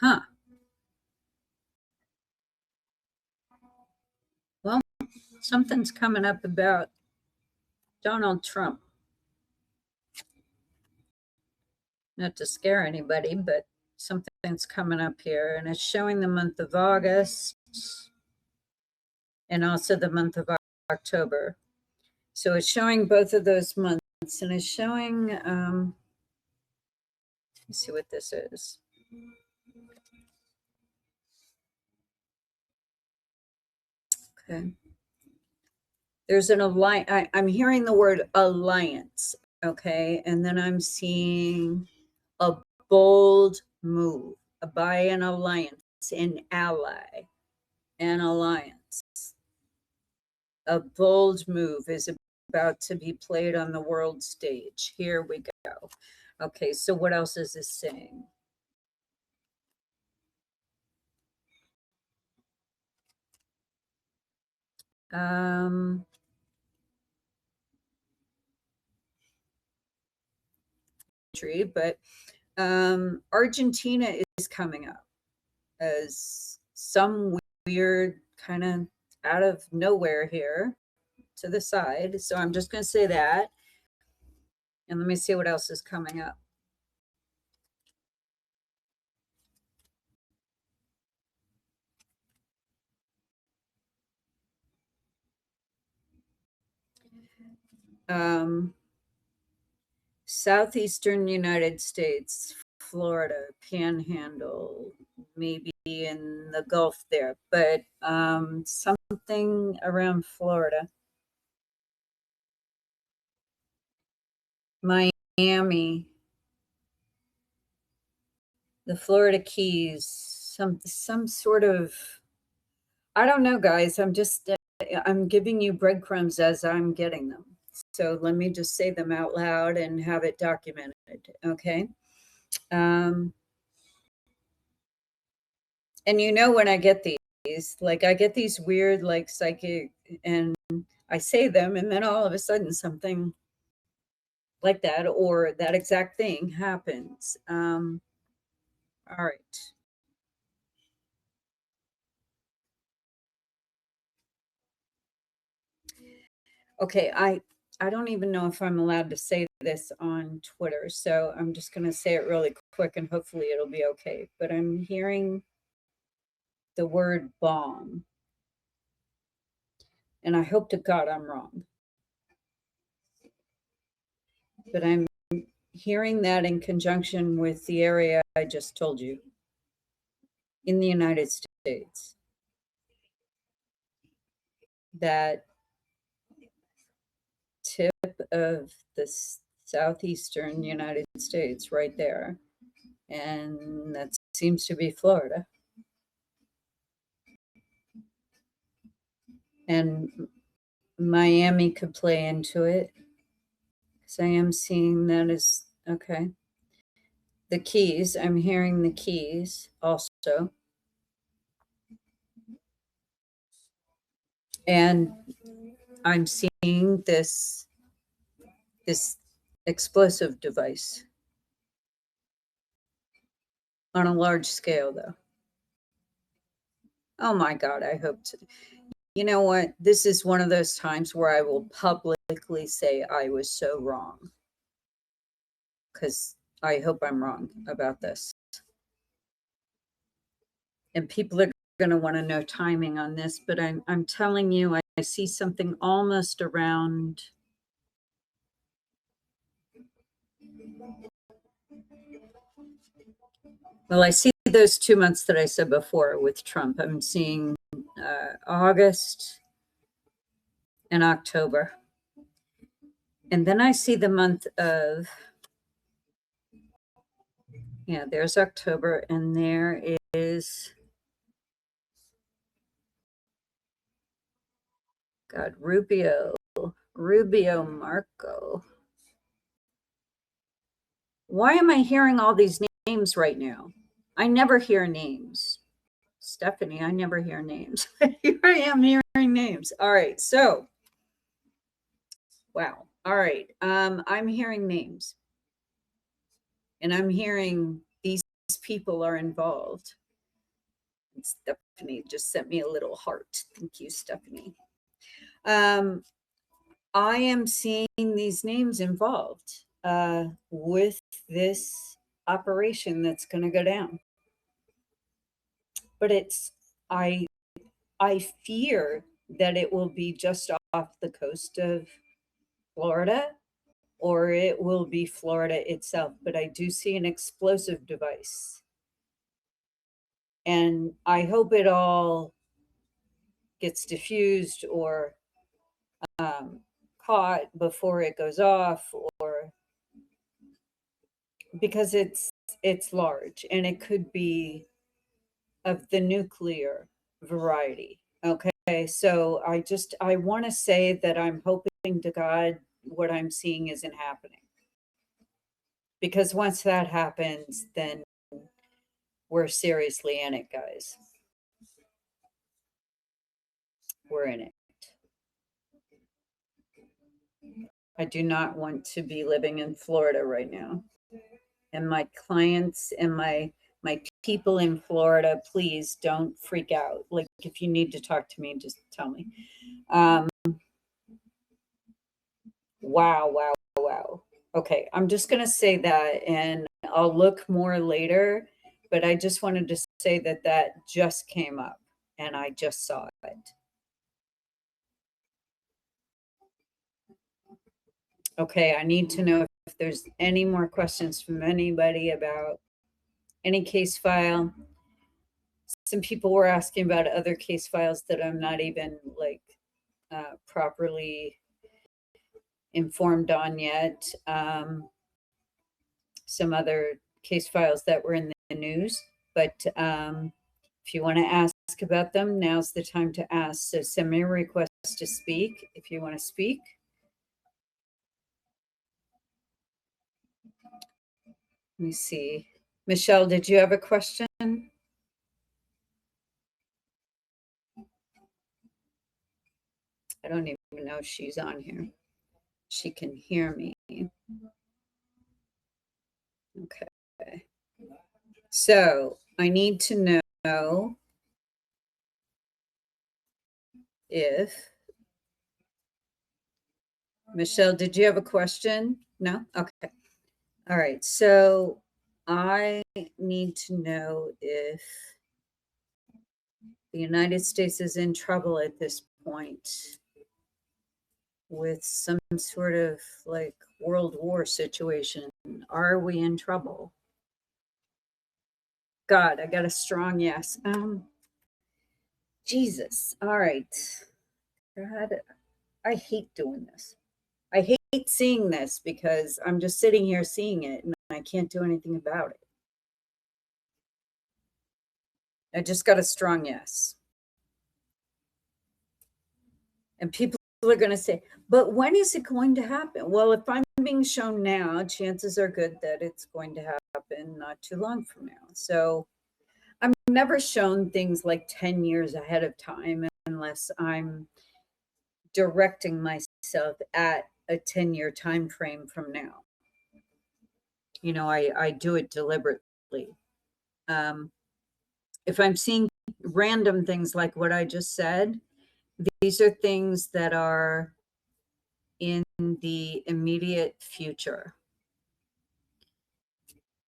Huh. Well, something's coming up about Donald Trump. Not to scare anybody, but something's coming up here, and it's showing the month of August and also the month of October. So it's showing both of those months, and it's showing, let's see what this is. Okay. There's an alliance. I'm hearing the word alliance. Okay. And then I'm seeing a bold move, by an alliance, an ally, an alliance. A bold move is about to be played on the world stage. Here we go. Okay. So what else is this saying? But Argentina is coming up as some weird kind of out of nowhere here to the side. So I'm just going to say that. And let me see what else is coming up. Southeastern United States, Florida, Panhandle, maybe in the Gulf there, but something around Florida. Miami, the Florida Keys, some sort of, I don't know, guys. I'm giving you breadcrumbs as I'm getting them. So let me just say them out loud and have it documented. Okay. And you know, when I get these, like I get these weird, like psychic, and I say them, and then all of a sudden something like that or that exact thing happens. All right. Okay, I don't even know if I'm allowed to say this on Twitter, so I'm just going to say it really quick and hopefully it'll be okay. But I'm hearing the word bomb. And I hope to God I'm wrong. But I'm hearing that in conjunction with the area I just told you in the United States. That tip of the southeastern United States right there. And that seems to be Florida. And Miami could play into it because I am seeing that as okay. The Keys, I'm hearing the Keys also. And I'm seeing this explosive device. On a large scale, though. Oh my God, I hope to. You know what? This is one of those times where I will publicly say I was so wrong. Because I hope I'm wrong about this. And people are going to want to know timing on this, but I'm telling you, I see something almost around. Well, I see those 2 months that I said before with Trump. I'm seeing August and October. And then I see the month of, yeah, there's October, and there is, God, Rubio Marco. Why am I hearing all these names right now? I never hear names. Stephanie, I never hear names. Here I am hearing names. All right, so, wow. All right, I'm hearing names. And I'm hearing these people are involved. And Stephanie just sent me a little heart. Thank you, Stephanie. I am seeing these names involved with this operation that's going to go down. But I fear that it will be just off the coast of Florida, or it will be Florida itself. But I do see an explosive device. And I hope it all gets diffused or caught before it goes off, or because it's large and it could be of the nuclear variety. Okay, so I want to say that I'm hoping to God what I'm seeing isn't happening, because once that happens, then we're seriously in it, guys. We're in it. I do not want to be living in Florida right now. And my clients and my people in Florida, please don't freak out. Like, if you need to talk to me, just tell me. Wow. Okay, I'm just going to say that, and I'll look more later, but I just wanted to say that just came up and I just saw it. Okay, I need to know if there's any more questions from anybody about any case file. Some people were asking about other case files that I'm not even like properly informed on yet. Some other case files that were in the news, but if you want to ask about them, now's the time to ask. So send me a request to speak if you want to speak. Let me see. Michelle, did you have a question? I don't even know if she's on here. She can hear me. Okay. So I need to know if, Michelle, did you have a question? No? Okay. All right. So I need to know if the United States is in trouble at this point with some sort of like World War situation. Are we in trouble? God, I got a strong yes. Jesus. All right. God, I hate doing this. I hate seeing this because I'm just sitting here seeing it and I can't do anything about it. I just got a strong yes. And people are going to say, but when is it going to happen? Well, if I'm being shown now, chances are good that it's going to happen not too long from now. So I'm never shown things like 10 years ahead of time unless I'm directing myself at a 10-year time frame from now. You know, I do it deliberately. If I'm seeing random things like what I just said, these are things that are in the immediate future.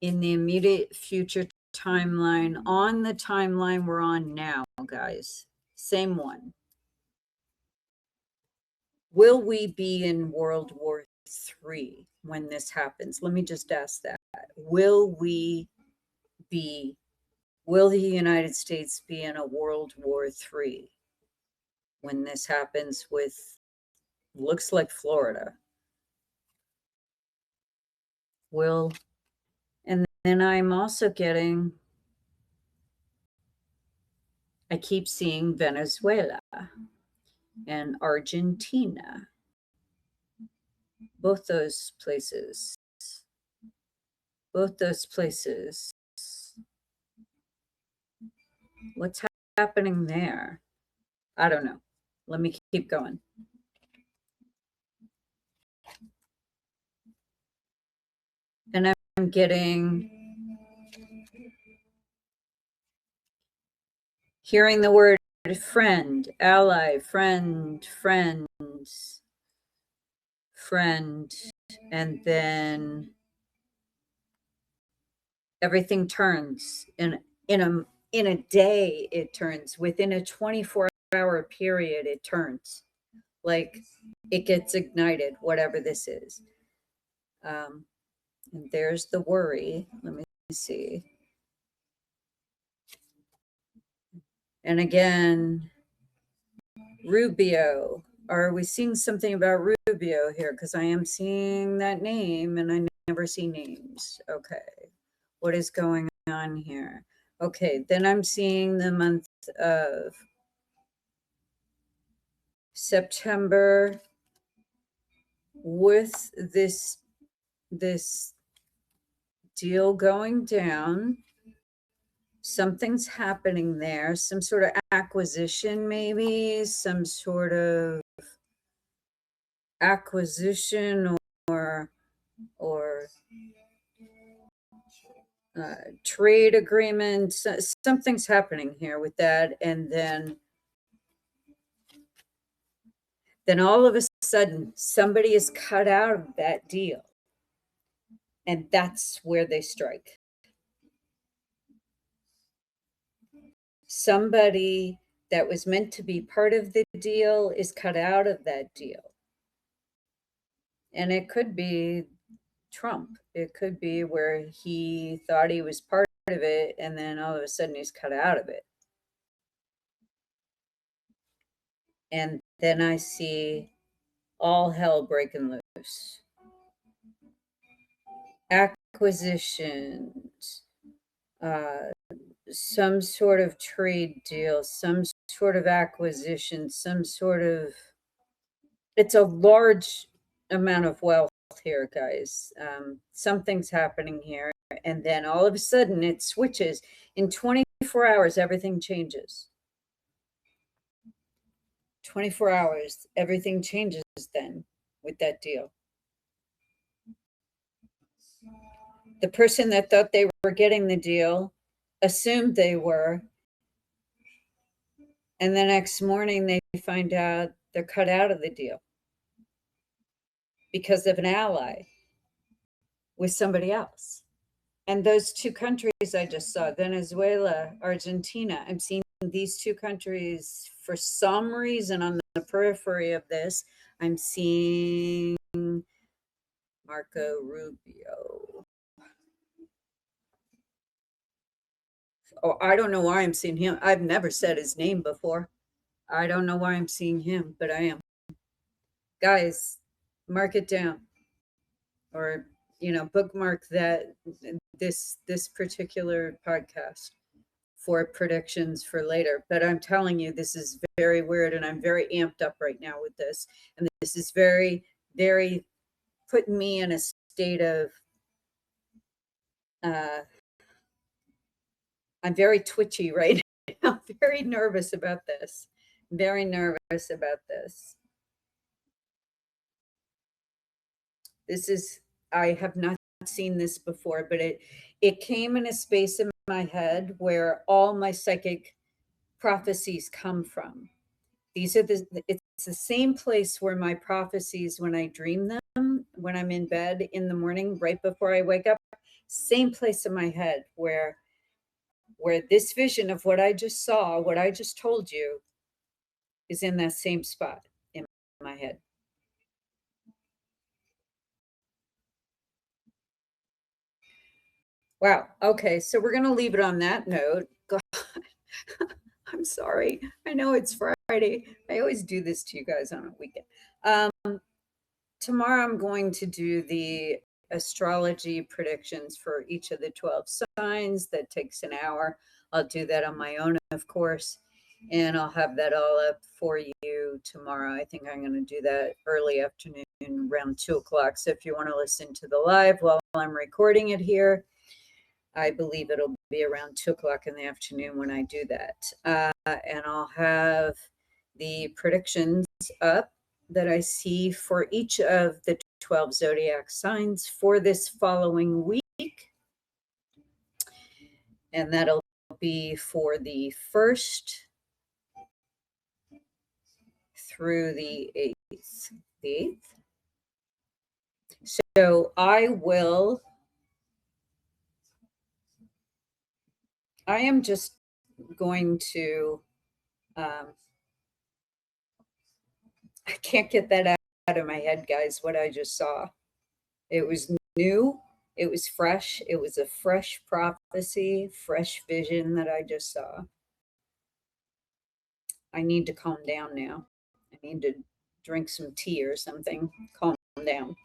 In the immediate future timeline, on the timeline we're on now, guys, same one. Will we be in World War III when this happens? Let me just ask that. Will the United States be in a World War III when this happens with, looks like Florida? And then I'm also getting, I keep seeing Venezuela and Argentina. Both those places. What's happening there? I don't know. Let me keep going. And I'm hearing the word friend, ally, friend, friends, friend, and then everything turns in a day. It turns within a 24-hour period. It turns like it gets ignited, whatever this is. And there's the worry. Let me see. And again, Rubio. Are we seeing something about Rubio here? Because I am seeing that name and I never see names. Okay. What is going on here? Okay. Then I'm seeing the month of September with this deal going down. Something's happening there, some sort of acquisition, maybe some sort of acquisition or trade agreement. Something's happening here with that. And then all of a sudden somebody is cut out of that deal. And that's where they strike. Somebody that was meant to be part of the deal is cut out of that deal. And it could be Trump. It could be where he thought he was part of it, and then all of a sudden he's cut out of it. And then I see all hell breaking loose. Acquisitions, some sort of trade deal, some sort of acquisition, some sort of, it's a large amount of wealth here, guys. Something's happening here. And then all of a sudden it switches. In 24 hours, everything changes. 24 hours, everything changes then with that deal. The person that thought they were getting the deal assumed they were. And the next morning they find out they're cut out of the deal because of an ally with somebody else. And those two countries I just saw, Venezuela, Argentina, I'm seeing these two countries for some reason on the periphery of this. I'm seeing Marco Rubio. Oh, I don't know why I'm seeing him. I've never said his name before. I don't know why I'm seeing him, but I am. Guys, mark it down. Or, bookmark that this particular podcast for predictions for later. But I'm telling you, this is very weird, and I'm very amped up right now with this. And this is very, very putting me in a state of I'm very twitchy right now. Very nervous about this. Very nervous about this. I have not seen this before, but it came in a space in my head where all my psychic prophecies come from. It's the same place where my prophecies, when I dream them, when I'm in bed in the morning, right before I wake up, same place in my head where this vision of what I just saw, what I just told you, is in that same spot in my head. Wow. Okay. So we're going to leave it on that note. God, I'm sorry. I know it's Friday. I always do this to you guys on a weekend. Tomorrow I'm going to do the astrology predictions for each of the 12 signs. That takes an hour. I'll do that on my own, of course, and I'll have that all up for you tomorrow. I think I'm going to do that early afternoon, around 2:00. So if you want to listen to the live while I'm recording it here, I believe it'll be around 2:00 in the afternoon when I do that. And I'll have the predictions up that I see for each of the 12 zodiac signs for this following week. And that'll be for the 1st through the 8th. The 8th. So I am just going to, I can't get that out of my head, guys, what I just saw. It was new. It was fresh. It was a fresh prophecy, fresh vision that I just saw. I need to calm down now. I need to drink some tea or something, calm down.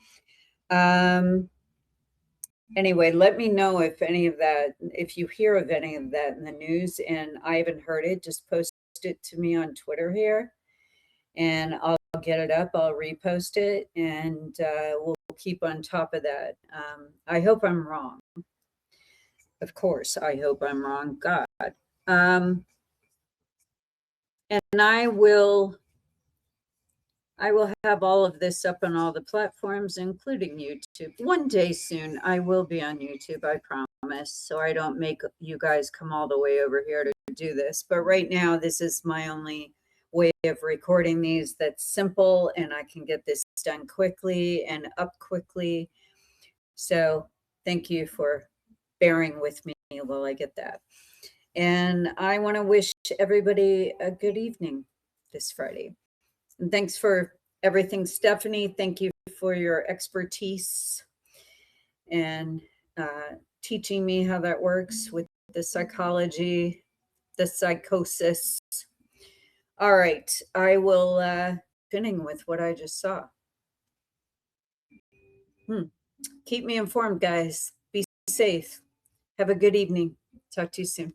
Anyway, let me know if any of that, if you hear of any of that in the news and I haven't heard it, just post it to me on Twitter here and I'll get it up. I'll repost it and we'll keep on top of that. I hope I'm wrong. Of course, I hope I'm wrong. God. And I will have all of this up on all the platforms, including YouTube. One day soon, I will be on YouTube, I promise. So I don't make you guys come all the way over here to do this. But right now, this is my only way of recording these that's simple and I can get this done quickly and up quickly. So thank you for bearing with me while I get that. And I want to wish everybody a good evening this Friday. And thanks for everything, Stephanie. Thank you for your expertise and teaching me how that works with the psychology, the psychosis. All right, I will finish with what I just saw. Keep me informed, guys. Be safe. Have a good evening. Talk to you soon.